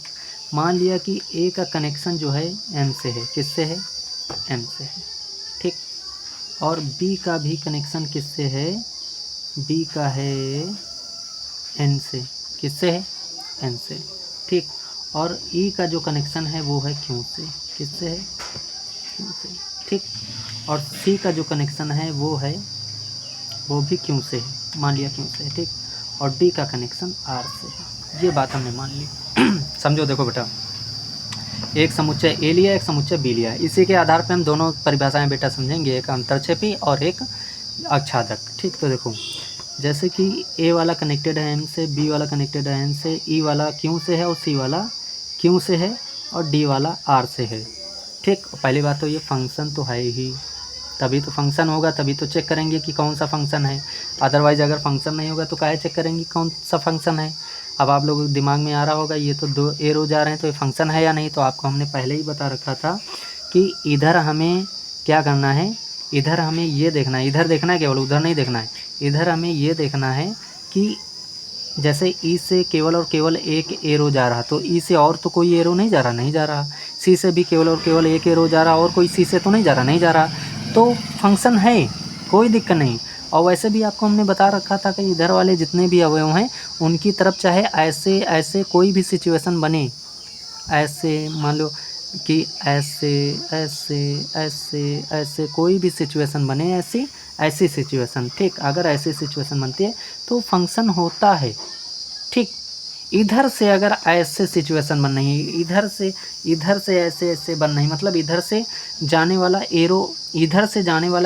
A: मान लिया कि ए का कनेक्शन जो है एम से है, किससे है, एम से है। ठीक, और बी का भी कनेक्शन किससे है, बी का है एन से, किससे है, एन से। ठीक, और ई का जो कनेक्शन है वो है क्यू से, किससे है, क्यू से। ठीक, और सी का जो कनेक्शन है वो वो भी क्यू से है, मान लिया क्यू से है। ठीक, और डी का कनेक्शन आर से है, ये बात हमने मान ली। समझो, देखो बेटा एक समुच्चय ए लिया, एक समुच्चय बी लिया, इसी के आधार पे हम दोनों परिभाषाएं बेटा समझेंगे, एक अंतरक्षेपी और एक आच्छादक। ठीक, तो देखो जैसे कि ए वाला कनेक्टेड है एम से, बी वाला कनेक्टेड है एन से, ई वाला क्यू से है और सी वाला क्यू से है और डी वाला आर से है। ठीक, पहली बात तो ये फंक्शन तो है ही, तभी तो फंक्शन होगा, तभी तो चेक करेंगे कि कौन सा फंक्शन है, अदरवाइज़ अगर फंक्शन नहीं होगा तो काहे चेक करेंगे कौन सा फंक्शन है। अब आप लोगों के दिमाग में आ रहा होगा ये तो 2 एरो जा रहे हैं तो ये फंक्शन है या नहीं, तो आपको हमने पहले ही बता रखा था कि इधर हमें क्या करना है, इधर हमें ये देखना है, इधर देखना है केवल, उधर नहीं देखना है। इधर हमें ये देखना है कि जैसे ई से केवल और केवल एक एरो जा रहा, तो ई से और तो कोई एरो नहीं जा रहा, सी से भी केवल और केवल एक एरो जा रहा, और कोई सी से तो नहीं जा रहा, तो फंक्शन है, कोई दिक्कत नहीं। और वैसे भी आपको हमने बता रखा था कि इधर वाले जितने भी अवयव हैं उनकी तरफ चाहे ऐसे कोई भी सिचुएशन बने, ऐसे मान लो कि ऐसे कोई भी सिचुएशन बने, ऐसी सिचुएशन। ठीक, अगर ऐसी सिचुएशन बनती है तो फंक्शन होता है। ठीक, इधर से अगर ऐसे सिचुएशन बन रही है, इधर से ऐसे बन रही, मतलब इधर से जाने वाला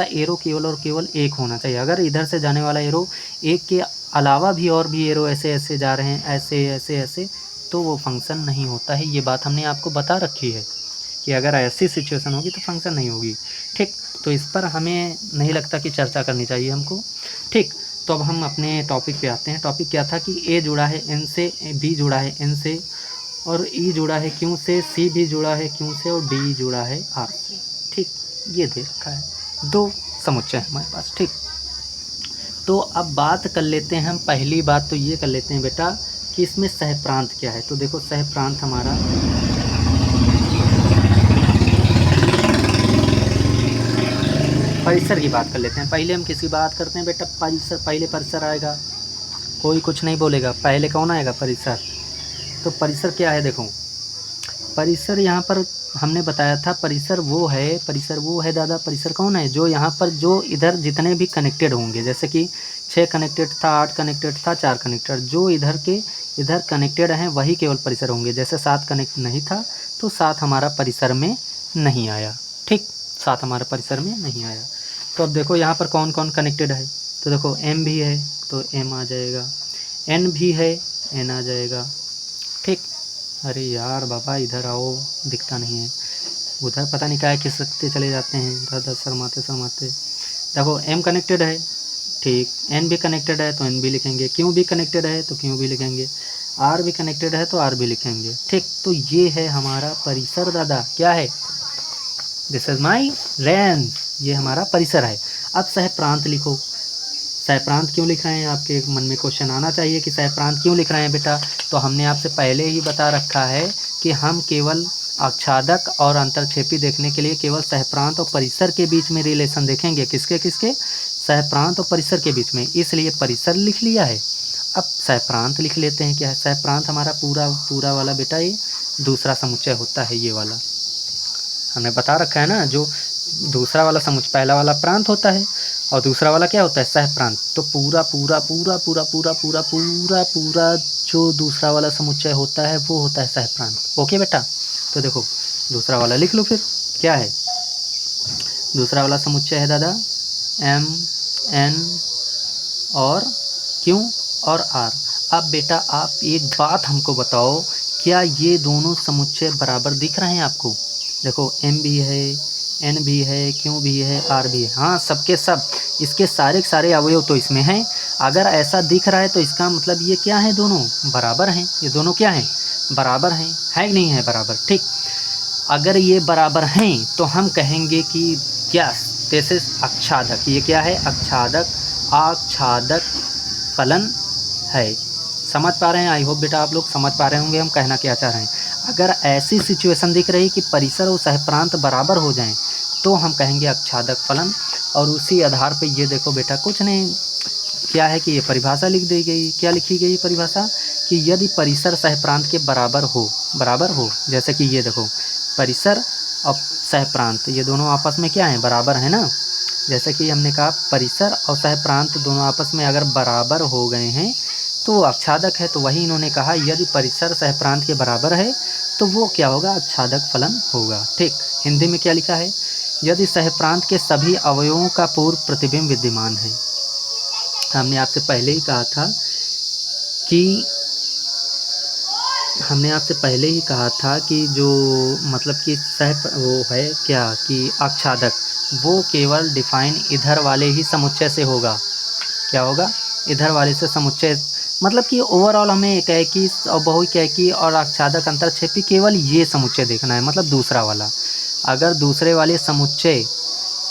A: एरो केवल और केवल एक होना चाहिए। अगर इधर से जाने वाला एरो एक के अलावा भी और भी एरो ऐसे जा रहे हैं, ऐसे तो वो फंक्शन नहीं होता है। ये बात हमने आपको बता रखी है कि अगर ऐसी सिचुएशन होगी तो फंक्शन नहीं होगी। ठीक, तो इस पर हमें नहीं लगता कि चर्चा करनी चाहिए हमको। ठीक, तो अब हम अपने टॉपिक पे आते हैं। टॉपिक क्या था कि ए जुड़ा है एन से, बी जुड़ा है एन से, और ई जुड़ा है क्यू से, सी भी जुड़ा है क्यू से, और डी जुड़ा है आर से। ठीक, ये दे रखा है, 2 समुच्चय हमारे पास। ठीक, तो अब बात कर लेते हैं हम। पहली बात तो ये कर लेते हैं बेटा कि इसमें सहप्रांत क्या है। तो देखो सहप्रांत हमारा परिसर की बात कर लेते हैं। पहले हम किसी बात करते हैं बेटा परिसर, पहले परिसर आएगा, कोई कुछ नहीं बोलेगा, पहले कौन आएगा? परिसर। तो परिसर क्या है? देखो परिसर यहाँ पर हमने बताया था, परिसर वो है दादा, परिसर कौन है? जो यहाँ पर जो इधर जितने भी कनेक्टेड होंगे, जैसे कि 6 कनेक्टेड था, 8 कनेक्टेड था, 4 कनेक्टेड, जो इधर के इधर कनेक्टेड हैं वही केवल परिसर होंगे। जैसे 7 कनेक्ट नहीं था तो 7 हमारा परिसर में नहीं आया। ठीक, 7 हमारा परिसर में नहीं आया। तो अब देखो यहाँ पर कौन कौन कनेक्टेड है। तो देखो एम भी है तो एम आ जाएगा, एन भी है, एन आ जाएगा। ठीक, अरे यार बाबा इधर आओ, दिखता नहीं है, उधर पता नहीं क्या खिसकते चले जाते हैं, इधर शर्माते शर्माते। देखो एम कनेक्टेड है, ठीक, एन भी कनेक्टेड है तो एन भी लिखेंगे, क्यू भी कनेक्टेड है तो क्यू भी लिखेंगे, आर भी कनेक्टेड है तो आर भी लिखेंगे। ठीक, तो ये है हमारा परिसर दादा। क्या है? दिस इज माई रेंज, ये हमारा परिसर है। अब सहप्रांत लिखो। सहप्रांत क्यों लिख रहे हैं? आपके मन में क्वेश्चन आना चाहिए कि सहप्रांत क्यों लिख रहे हैं बेटा। तो हमने आपसे पहले ही बता रखा है कि हम केवल आच्छादक और अंतरक्षेपी देखने के लिए केवल सहप्रांत और परिसर के बीच में रिलेशन देखेंगे। किसके किसके? सहप्रांत और परिसर के बीच में, इसलिए परिसर लिख लिया है। अब सहप्रांत लिख लेते हैं। क्या है सहप्रांत? हमारा पूरा वाला बेटा ये दूसरा समुच्चय होता है, ये वाला हमने बता रखा है ना। जो दूसरा वाला समुच्चय, पहला वाला प्रांत होता है और दूसरा वाला क्या होता है? सहप्रांत। तो पूरा पूरा पूरा पूरा पूरा पूरा पूरा पूरा जो दूसरा वाला समुच्चय होता है वो होता है सहप्रांत। ओके बेटा, तो देखो दूसरा वाला लिख लो फिर। क्या है दूसरा वाला समुच्चय? है दादा एम, एन और क्यू और आर। अब बेटा आप एक बात हमको बताओ, क्या ये दोनों समुच्चय बराबर दिख रहे हैं आपको? देखो एम भी है, एन भी है, क्यू भी है, आर भी है। हाँ, सबके सब, इसके सारे सारे अवयव तो इसमें हैं। अगर ऐसा दिख रहा है तो इसका मतलब ये क्या है? दोनों बराबर हैं। ये दोनों क्या हैं? बराबर हैं। है कि नहीं है बराबर? ठीक, अगर ये बराबर हैं तो हम कहेंगे कि यस दिस इज आच्छादक। ये क्या है? आच्छादक, आच्छादक फलन है। समझ पा रहे हैं? आई होप बेटा आप लोग समझ पा रहे होंगे हम कहना क्या चाह रहे हैं। अगर ऐसी सिचुएशन दिख रही कि परिसर और सहप्रांत बराबर हो जाएं तो हम कहेंगे आच्छादक फलन। और उसी आधार पे ये देखो बेटा, कुछ नहीं, क्या है कि ये परिभाषा लिख दी गई। क्या लिखी गई परिभाषा? कि यदि परिसर सहप्रांत के बराबर हो, जैसे कि ये देखो परिसर और सहप्रांत ये दोनों आपस में क्या है? बराबर है ना। जैसे कि हमने कहा परिसर और सहप्रांत दोनों आपस में अगर बराबर हो गए हैं तो वो आच्छादक है। तो वही इन्होंने कहा यदि परिसर सहप्रांत के बराबर है तो वो क्या होगा? आच्छादक फलन होगा। ठीक, हिंदी में क्या लिखा है? यदि सहप्रांत के सभी अवयवों का पूर्व प्रतिबिंब विद्यमान है। हमने आपसे पहले ही कहा था कि जो मतलब कि वो है क्या कि आच्छादक वो केवल डिफाइन इधर वाले ही समुच्चय से होगा। क्या होगा? इधर वाले से समुच्चय, मतलब कि ओवरऑल हमें एकैकी और बहुएकैकी और आच्छादक अंतरक्षेपी केवल ये समुच्चय देखना है, मतलब दूसरा वाला। अगर दूसरे वाले समुच्चय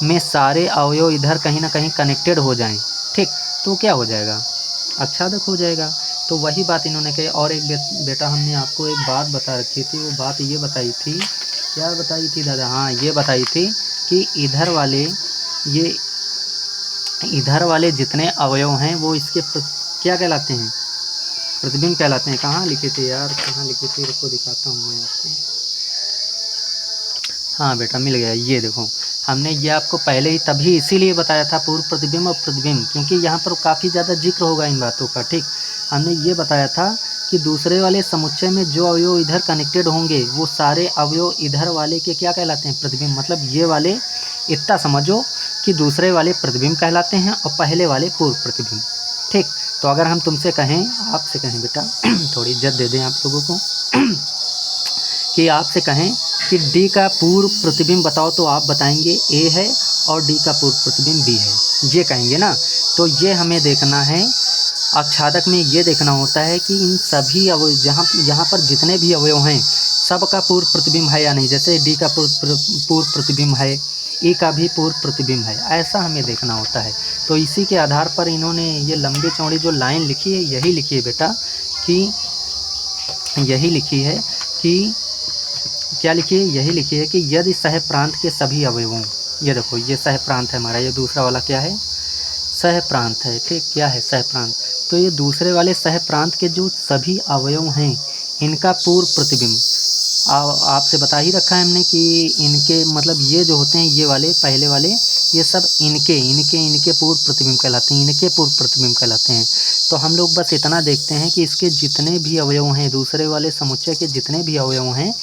A: में सारे अवयव इधर कहीं ना कहीं कनेक्टेड हो जाएं, ठीक, तो क्या हो जाएगा? आच्छादक हो जाएगा। तो वही बात इन्होंने कही। और एक बेटा हमने आपको एक बात बता रखी थी, वो बात ये बताई थी, क्या बताई थी दादा? हाँ, ये बताई थी कि इधर वाले जितने अवयव हैं वो इसके क्या कहलाते हैं? प्रतिबिंब कहलाते हैं। कहाँ लिखे थे यार, कहाँ लिखे थे? रुको दिखाता हूँ मैं आपको। हाँ बेटा मिल गया। ये देखो हमने ये आपको पहले ही तभी इसीलिए बताया था पूर्व प्रतिबिंब और प्रतिबिंब, क्योंकि यहाँ पर काफ़ी ज़्यादा जिक्र होगा इन बातों का। ठीक, हमने ये बताया था कि दूसरे वाले समुच्चय में जो अवयव इधर कनेक्टेड होंगे वो सारे अवयव इधर वाले के क्या कहलाते हैं? प्रतिबिंब। मतलब ये वाले, इतना समझो कि दूसरे वाले प्रतिबिंब कहलाते हैं और पहले वाले पूर्व प्रतिबिंब। ठीक। तो अगर हम तुमसे कहें, आपसे कहें बेटा थोड़ी इज्जत दे दें आप लोगों को कि आपसे कहें कि डी का पूर्व प्रतिबिंब बताओ, तो आप बताएंगे ए है और डी का पूर्व प्रतिबिंब बी है, ये कहेंगे ना। तो ये हमें देखना है, आच्छादक में ये देखना होता है कि इन सभी अवयव यहाँ पर जितने भी अवयव हैं सबका पूर्व प्रतिबिंब है या नहीं। जैसे डी का पूर्व प्रतिबिंब है, ई का भी पूर्व प्रतिबिंब है, ऐसा हमें देखना होता है। तो इसी के आधार पर इन्होंने ये लंबी चौड़ी जो लाइन लिखी है, यही लिखी है बेटा कि यही लिखी है कि क्या लिखी है, यही लिखी है कि यदि सह प्रांत के सभी अवयवों, ये देखो ये सह प्रांत है हमारा, ये दूसरा वाला क्या है, सह प्रांत है, ठीक। क्या है, सह प्रांत। तो ये दूसरे वाले सह प्रांत के जो सभी अवयव हैं इनका पूर्व प्रतिबिंब आपसे बता ही रखा है हमने कि इनके मतलब ये जो होते हैं, ये वाले पहले वाले, ये सब इनके पूर्व प्रतिबिंब कहलाते हैं, इनके पूर्व प्रतिबिंब कहलाते हैं। तो हम लोग बस इतना देखते हैं कि इसके जितने भी अवयव हैं, दूसरे वाले समुच्चय के जितने भी अवयव हैं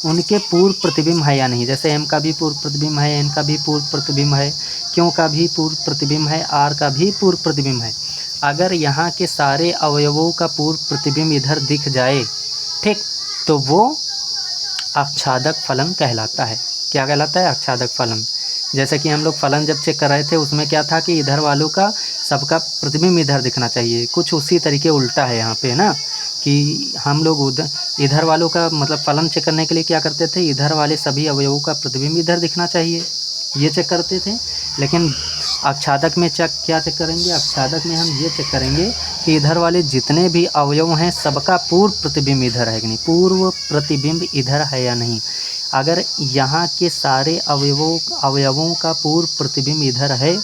A: उनके पूर्व प्रतिबिंब है या नहीं। जैसे एम का भी पूर्व प्रतिबिंब है, एन का भी पूर्व प्रतिबिंब है, क्यों का भी पूर्व प्रतिबिंब है, आर का भी पूर्व प्रतिबिंब है। अगर यहाँ के सारे अवयवों का पूर्व प्रतिबिंब इधर दिख जाए, ठीक, तो वो आच्छादक फलन कहलाता है। क्या कहलाता है, आच्छादक फलन। जैसे कि हम लोग फलन जब चेक कर रहे थे उसमें क्या था कि इधर वालों का सबका प्रतिबिंब इधर दिखना चाहिए, कुछ उसी तरीके उल्टा है यहाँ पे ना, कि हम लोग इधर वालों का मतलब फलन चेक करने के लिए क्या करते थे, इधर वाले सभी अवयवों का प्रतिबिंब इधर दिखना चाहिए, ये चेक करते थे। लेकिन आच्छादक में क्या चेक करेंगे, आच्छादक में हम ये चेक करेंगे कि इधर वाले जितने भी अवयव हैं सबका पूर्व प्रतिबिंब इधर है कि नहीं, पूर्व प्रतिबिंब इधर है या नहीं। अगर यहाँ के सारे अवयवों का पूर्व प्रतिबिंब इधर है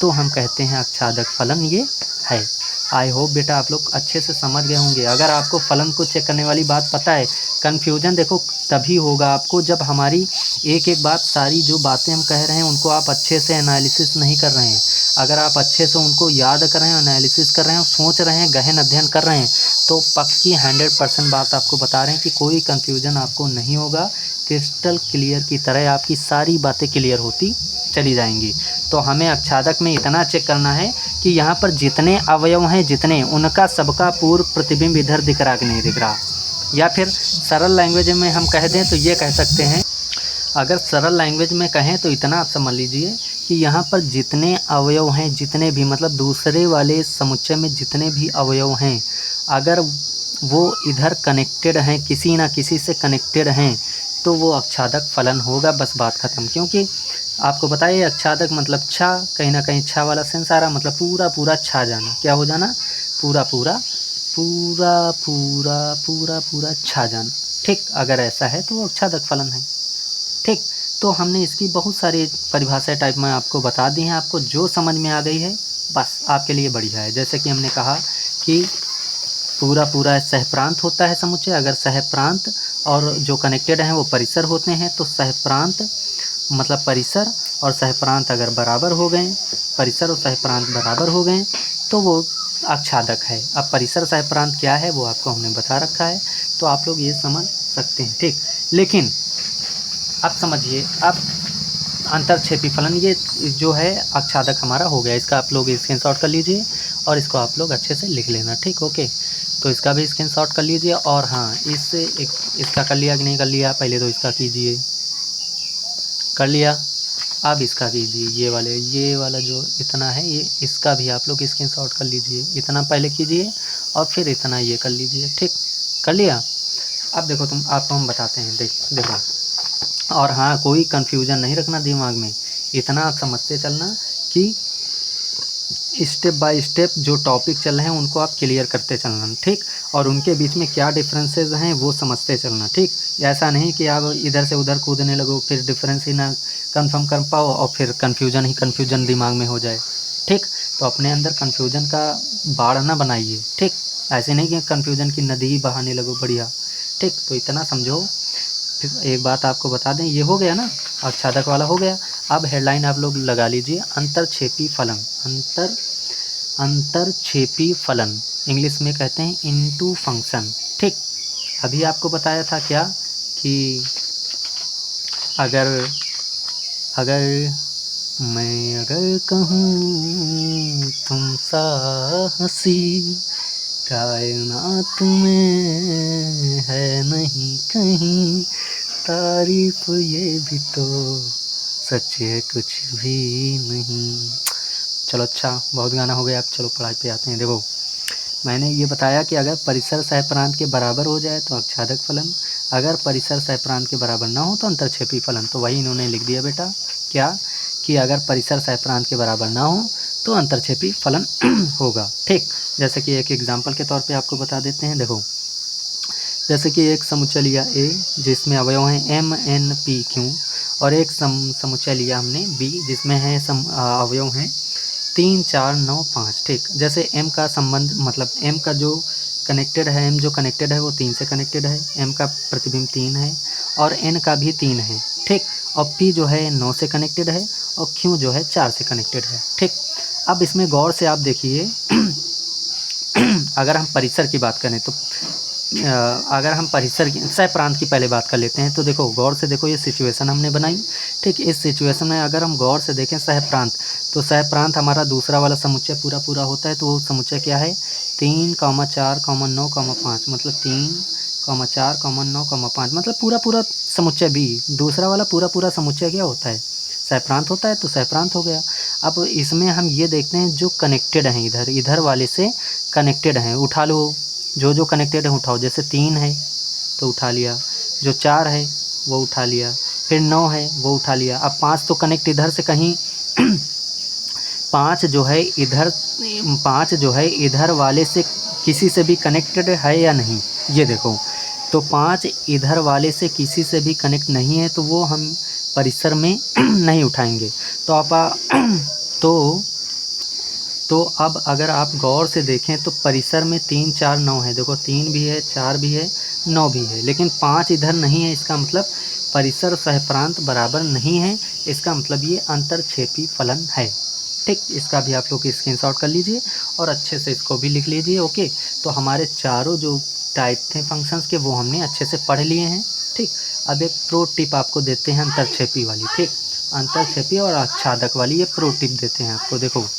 A: तो हम कहते हैं आच्छादक फलन ये है। आई होप बेटा आप लोग अच्छे से समझ गए होंगे। अगर आपको फलन को चेक करने वाली बात पता है, कन्फ्यूजन देखो तभी होगा आपको जब हमारी एक एक बात, सारी जो बातें हम कह रहे हैं उनको आप अच्छे से एनालिसिस नहीं कर रहे हैं। अगर आप अच्छे से उनको याद कर रहे हैं, एनालिसिस कर रहे हैं, सोच रहे हैं, गहन अध्ययन कर रहे हैं, तो पक्की 100% बात आपको बता रहे हैं कि कोई कन्फ्यूजन आपको नहीं होगा। क्रिस्टल क्लियर की तरह आपकी सारी बातें क्लियर होती चली जाएंगी। तो हमें आच्छादक में इतना चेक करना है कि यहाँ पर जितने अवयव हैं, जितने, उनका सबका पूर्व प्रतिबिंब इधर दिख रहा कि नहीं दिख रहा। या फिर सरल लैंग्वेज में हम कह दें तो ये कह सकते हैं, अगर सरल लैंग्वेज में कहें तो इतना आप समझ लीजिए कि यहाँ पर जितने अवयव हैं, जितने भी मतलब दूसरे वाले समुच्चय में जितने भी अवयव हैं, अगर वो इधर कनेक्टेड हैं, किसी ना किसी से कनेक्टेड हैं, तो वो आच्छादक फलन होगा। बस बात ख़त्म। क्योंकि आपको बताइए आच्छादक मतलब छा, कहीं ना कहीं छा वाला सेंस आ रहा, मतलब पूरा पूरा छा जाना, क्या हो जाना, पूरा पूरा पूरा पूरा पूरा पूरा छा जाना, ठीक। अगर ऐसा है तो आच्छादक फलन है, ठीक। तो हमने इसकी बहुत सारी परिभाषाएं टाइप में आपको बता दी हैं। आपको जो समझ में आ गई है बस आपके लिए बढ़िया है। जैसे कि हमने कहा कि पूरा पूरा सहप्रांत होता है समुच्चय, अगर सहप्रांत और जो कनेक्टेड हैं वो परिसर होते हैं, तो सहप्रांत मतलब परिसर और सहप्रांत अगर बराबर हो गए, परिसर और सहप्रांत बराबर हो गए तो वो आच्छादक है। अब परिसर सहप्रांत क्या है वो आपको हमने बता रखा है, तो आप लोग ये समझ सकते हैं, ठीक। लेकिन अब समझिए, अब अंतरक्षेपी फलन ये जो है आच्छादक हमारा हो गया। इसका आप लोग स्क्रीनशॉट कर लीजिए और इसको आप लोग अच्छे से लिख लेना, ठीक। ओके, तो इसका भी स्क्रीनशॉट कर लीजिए। और हाँ, इसका कर लिया कि नहीं कर लिया, पहले तो इसका कीजिए, कर लिया। अब इसका कीजिए, ये वाला जो इतना है, ये इसका भी आप लोग स्क्रीनशॉट कर लीजिए। इतना पहले कीजिए और फिर इतना ये कर लीजिए, ठीक। कर लिया। अब देखो आपको हम बताते हैं, देखो। और हाँ, कोई कन्फ्यूजन नहीं रखना दिमाग में, इतना आप समझते चलना कि स्टेप बाय स्टेप जो टॉपिक चल रहे हैं उनको आप क्लियर करते चलना, ठीक। और उनके बीच में क्या डिफरेंसेस हैं वो समझते चलना, ठीक। ऐसा नहीं कि आप इधर से उधर कूदने लगो, फिर डिफरेंस ही ना कंफर्म कर पाओ और फिर कन्फ्यूजन दिमाग में हो जाए, ठीक। तो अपने अंदर कन्फ्यूजन का बाढ़ ना बनाइए, ठीक। ऐसे नहीं कि कन्फ्यूजन की नदी ही बहाने लगो, बढ़िया, ठीक। तो इतना समझो। फिर एक बात आपको बता दें, ये हो गया ना, आच्छादक वाला हो गया। अब हेडलाइन आप लोग लगा लीजिए, अंतरक्षेपी फलन। अंतरक्षेपी फलन इंग्लिश में कहते हैं इनटू फंक्शन, ठीक। अभी आपको बताया था क्या कि अगर मैं अगर कहूँ तुम सा हंसी कायनात में है नहीं कहीं, तारीफ ये भी तो सच है कुछ भी नहीं। चलो अच्छा, बहुत गाना हो गया, अब चलो पढ़ाई पे आते हैं। देखो मैंने ये बताया कि अगर परिसर सह प्रांत के बराबर हो जाए तो आच्छादक फलन, अगर परिसर सह प्रांत के बराबर ना हो तो अंतरक्षेपी फलन। तो वही इन्होंने लिख दिया बेटा, क्या कि अगर परिसर सह प्रांत के बराबर ना हो तो अंतरक्षेपी फलन होगा। ठीक, जैसे कि एक एग्जाम्पल के तौर पे आपको बता देते हैं। देखो जैसे कि एक समुच्चय लिया ए जिसमें अवयव हैं एम एन पी क्यू, और एक समुच्चय लिया हमने बी जिसमें है अवयव हैं 3 4 9 5। ठीक, जैसे m का संबंध मतलब m का जो कनेक्टेड है, m जो कनेक्टेड है वो 3 से कनेक्टेड है, m का प्रतिबिंब 3 है और n का भी 3 है। ठीक, और p जो है 9 से कनेक्टेड है और q जो है 4 से कनेक्टेड है। ठीक, अब इसमें गौर से आप देखिए अगर हम परिसर की बात करें तो अगर हम परिसर की सह प्रांत की पहले बात कर लेते हैं तो देखो गौर से देखो, ये सिचुएशन हमने बनाई। ठीक, इस सिचुएशन में अगर हम गौर से देखें सह प्रांत, तो सह प्रांत हमारा दूसरा वाला समुच्चय पूरा पूरा होता है। तो वो समुच्चय क्या है 3, 4, 9, 5, मतलब 3, 4, 9, 5, मतलब पूरा पूरा समुच्चय भी। दूसरा वाला पूरा पूरा समुच्चय क्या होता है सह प्रांत होता है, तो सह प्रांत हो गया। अब इसमें हम ये देखते हैं जो कनेक्टेड हैं, इधर इधर वाले से कनेक्टेड हैं, उठा लो जो कनेक्टेड है उठाओ। जैसे 3 है तो उठा लिया, जो 4 है वो उठा लिया, फिर 9 है वो उठा लिया। अब 5 तो कनेक्ट इधर से कहीं 5 जो है इधर वाले से किसी से भी कनेक्टेड है या नहीं, ये देखो। तो 5 इधर वाले से किसी से भी कनेक्ट नहीं है, तो वो हम परिसर में नहीं उठाएंगे। तो आप तो अब अगर आप गौर से देखें तो परिसर में 3 4 9 है। देखो 3 भी है, 4 भी है, 9 भी है, लेकिन 5 इधर नहीं है। इसका मतलब परिसर सह प्रांत बराबर नहीं है, इसका मतलब ये अंतरक्षेपी फलन है। ठीक, इसका भी आप लोग स्क्रीनशॉट कर लीजिए और अच्छे से इसको भी लिख लीजिए। ओके, तो हमारे चारों जो टाइप थे फंक्शंस के वो हमने अच्छे से पढ़ लिए हैं। ठीक, अब एक प्रो टिप आपको देते हैं अंतरक्षेपी वाली। ठीक, अंतरक्षेपी और आच्छादक वाली ये प्रो टिप देते हैं आपको। देखो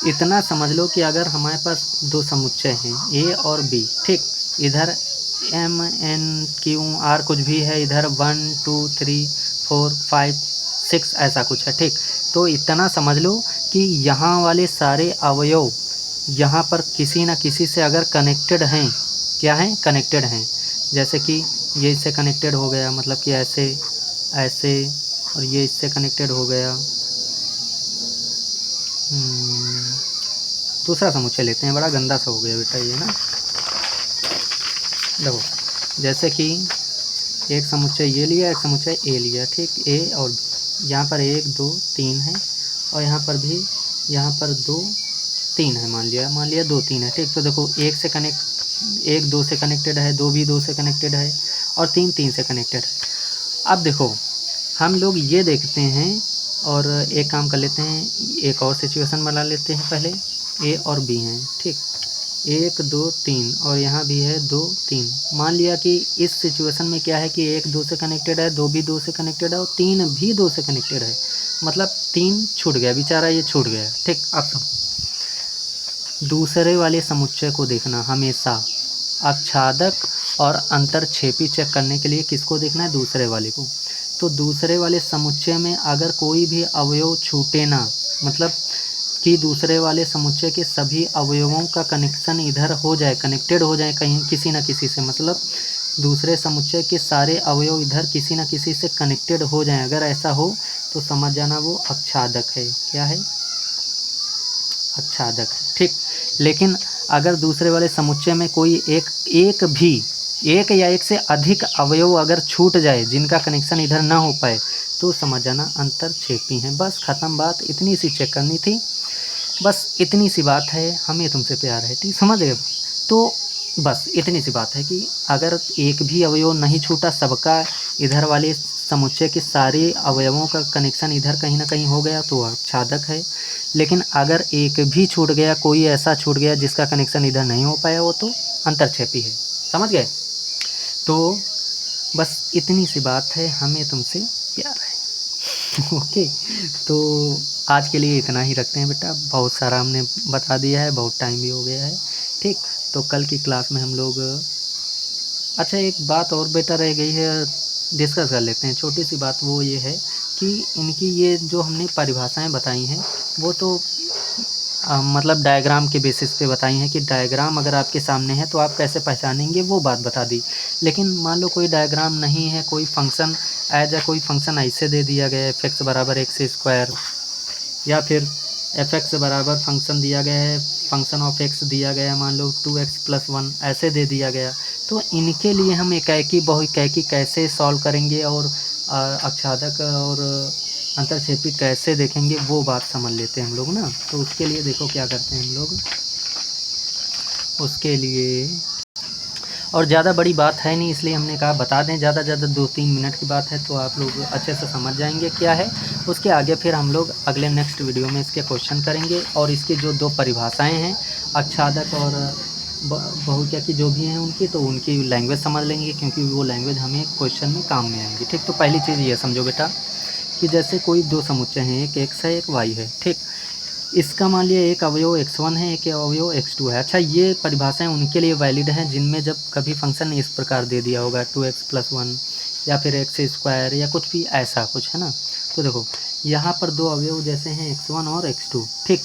A: इतना समझ लो कि अगर हमारे पास दो समुच्चय हैं ए और बी। ठीक, इधर एम एन क्यू आर कुछ भी है, इधर 1 2 3 4 5 6 ऐसा कुछ है। ठीक, तो इतना समझ लो कि यहाँ वाले सारे अवयव यहाँ पर किसी न किसी से अगर कनेक्टेड हैं, क्या हैं कनेक्टेड हैं। जैसे कि ये इससे कनेक्टेड हो गया, मतलब कि ऐसे ऐसे, और ये इससे कनेक्टेड हो गया। दूसरा समुच्चय लेते हैं, बड़ा गंदा सा हो गया बेटा ये ना। देखो जैसे कि एक समुच्चय ये लिया, एक समुच्चय ए लिया। ठीक, ए और बी, यहाँ पर 1 2 3 है और यहाँ पर भी यहाँ पर 2 3 है, मान लिया 2 3 है। ठीक, तो देखो 1 2 से कनेक्टेड है, 2 भी 2 से कनेक्टेड है और 3 3 से कनेक्टेड है। अब देखो हम लोग ये देखते हैं और एक काम कर लेते हैं, एक और सिचुएशन बना लेते हैं। पहले ए और बी हैं। ठीक, 1 2 3 और यहाँ भी है 2 3। मान लिया कि इस सिचुएशन में क्या है कि 1 2 से कनेक्टेड है, 2 भी 2 से कनेक्टेड है और 3 भी 2 से कनेक्टेड है, मतलब 3 छूट गया बेचारा, ये छूट गया। ठीक, अब दूसरे वाले समुच्चय को देखना हमेशा। आच्छादक और अंतरक्षेपी चेक करने के लिए किसको देखना है, दूसरे वाले को। तो दूसरे वाले समुच्चय में अगर कोई भी अवयव छूटे ना, मतलब कि दूसरे वाले समुच्चय के सभी अवयवों का कनेक्शन इधर हो जाए, कनेक्टेड हो जाए कहीं किसी न किसी से, मतलब दूसरे समुच्चय के सारे अवयव इधर किसी न किसी से कनेक्टेड हो जाएं, अगर ऐसा हो तो समझ जाना वो आच्छादक है। क्या है, आच्छादक है। ठीक, लेकिन अगर दूसरे वाले समुच्चय में कोई एक या एक से अधिक अवयव अगर छूट जाए जिनका कनेक्शन इधर ना हो पाए, तो समझ जाना अंतरक्षेपी हैं। बस ख़त्म बात, इतनी सी चेक करनी थी, बस इतनी सी बात है। हमें तुमसे प्यार है, ठीक, समझ गए। तो बस इतनी सी बात है कि अगर एक भी अवयव नहीं छूटा, सबका इधर वाले समुच्चय के सारे अवयवों का कनेक्शन इधर कहीं ना कहीं हो गया, तो आच्छादक है। लेकिन अगर एक भी छूट गया, कोई ऐसा छूट गया जिसका कनेक्शन इधर नहीं हो पाया, वो तो अंतरक्षेपी है। समझ गए। तो बस इतनी सी बात है, हमें तुमसे प्यार है। ओके, तो आज के लिए इतना ही रखते हैं बेटा, बहुत सारा हमने बता दिया है, बहुत टाइम भी हो गया है। ठीक, तो कल की क्लास में हम लोग, अच्छा एक बात और बेटा रह गई है, डिस्कस कर लेते हैं, छोटी सी बात। वो ये है कि इनकी ये जो हमने परिभाषाएं बताई हैं वो तो मतलब डायग्राम के बेसिस पे बताई हैं कि डायग्राम अगर आपके सामने है तो आप कैसे पहचानेंगे, वो बात बता दी। लेकिन मान लो कोई डायग्राम नहीं है, कोई फंक्शन कोई फंक्शन ऐसे दे दिया गया है f(x) बराबर एक्स स्क्वायर, या फिर f(x) बराबर फंक्शन दिया गया है, फंक्शन ऑफ x दिया गया है, मान लो 2x+1 ऐसे दे दिया गया। तो इनके लिए हम एकाएकी बहुएकाएकी कैसे सॉल्व करेंगे और अक्षादक और अंतरक्षेपी कैसे देखेंगे, वो बात समझ लेते हैं हम लोग ना। तो उसके लिए देखो क्या करते हैं हम लोग, उसके लिए और ज़्यादा बड़ी बात है नहीं, इसलिए हमने कहा बता दें, ज़्यादा 2-3 मिनट की बात है तो आप लोग अच्छे से समझ जाएंगे क्या है। उसके आगे फिर हम लोग अगले नेक्स्ट वीडियो में इसके क्वेश्चन करेंगे, और इसकी जो 2 परिभाषाएं हैं आच्छादक और बहुक्या की जो भी हैं उनकी, तो उनकी लैंग्वेज समझ लेंगे, क्योंकि वो लैंग्वेज हमें क्वेश्चन में काम में आएंगी। ठीक, तो पहली चीज़ ये समझो बेटा कि जैसे कोई 2 समुच्चय हैं, एक x है एक y है। ठीक, इसका मान लिया एक अवयव x1 है, एक अवयव x2 है। अच्छा, ये परिभाषाएं उनके लिए वैलिड हैं जिनमें जब कभी फंक्शन इस प्रकार दे दिया होगा 2x+1 या फिर x² या कुछ भी ऐसा कुछ, है ना। तो देखो यहाँ पर 2 अवयव जैसे हैं x1 और x2। ठीक,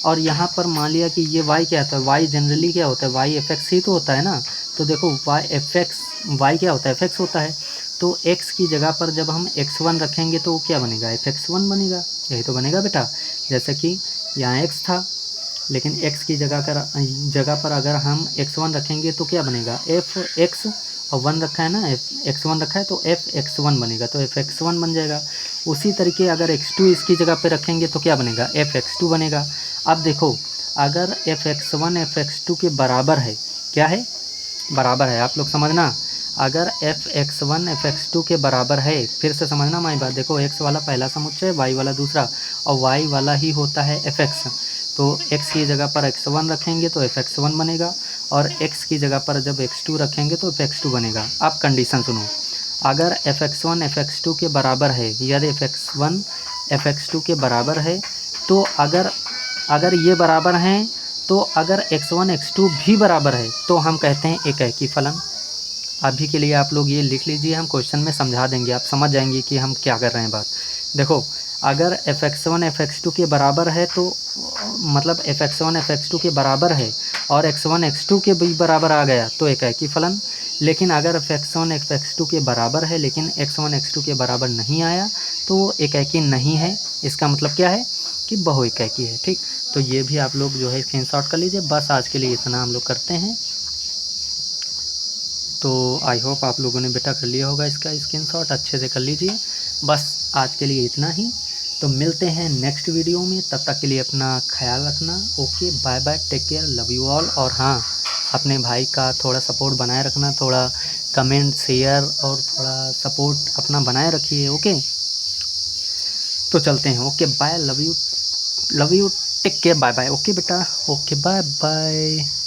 A: और यहाँ पर मान लिया कि ये y क्या होता है, y जनरली क्या होता है, y f(x) ही तो होता है ना। तो देखो y क्या होता है, f(x) होता है। तो x की जगह पर जब हम x1 रखेंगे तो क्या बनेगा, f(x1) बनेगा, यही तो बनेगा बेटा। जैसे कि यहाँ x था, लेकिन x की जगह पर अगर हम x1 रखेंगे तो क्या बनेगा, f(x) और 1 रखा है ना, x1 रखा है तो f(x1) बनेगा, तो f(x1) बन जाएगा। उसी तरीके अगर x2 इसकी जगह पे रखेंगे तो क्या बनेगा, f(x2) बनेगा। अब देखो अगर f(x1) f(x2) के बराबर है, क्या है, बराबर है, आप लोग समझना, अगर f(x1) f(x2) के बराबर है, फिर से समझना हमारी बात। देखो x वाला पहला समुच्चय, y वाला दूसरा, और y वाला ही होता है f(x). तो x की जगह पर x1 रखेंगे तो f(x1) बनेगा, और x की जगह पर जब x2 रखेंगे तो f(x2) बनेगा। अब कंडीशन सुनो, अगर f(x1) f(x2) के बराबर है, यदि f(x1) f(x2) के बराबर है, तो अगर ये बराबर हैं, तो अगर x1 x2 भी बराबर है तो हम कहते हैं एकाएकी फलन। अभी के लिए आप लोग ये लिख लीजिए, हम क्वेश्चन में समझा देंगे, आप समझ जाएंगे कि हम क्या कर रहे हैं बात। देखो अगर f(x1) f(x2) के बराबर है तो मतलब f(x1) f(x2) के बराबर है और x1 x2 के भी बराबर आ गया तो एकाएकी फलन। लेकिन अगर f(x1) f(x2) के बराबर है लेकिन x1 x2 के बराबर नहीं आया तो वो एकाएकी नहीं है। इसका मतलब क्या है कि बहुएकाकी है। ठीक, तो ये भी आप लोग जो है स्क्रीनशॉट कर लीजिए। बस आज के लिए इतना हम लोग करते हैं। तो आई होप आप लोगों ने बेटा कर लिया होगा, इसका स्क्रीनशॉट अच्छे से कर लीजिए। बस आज के लिए इतना ही, तो मिलते हैं नेक्स्ट वीडियो में, तब तक के लिए अपना ख्याल रखना। Okay, bye bye, take care, love you all. और हाँ, अपने भाई का थोड़ा सपोर्ट बनाए रखना, थोड़ा कमेंट शेयर और थोड़ा सपोर्ट अपना बनाए रखिए। ओके, तो चलते हैं। Okay bye, love you, take care, bye bye. Okay बेटा, ओके बाय बाय।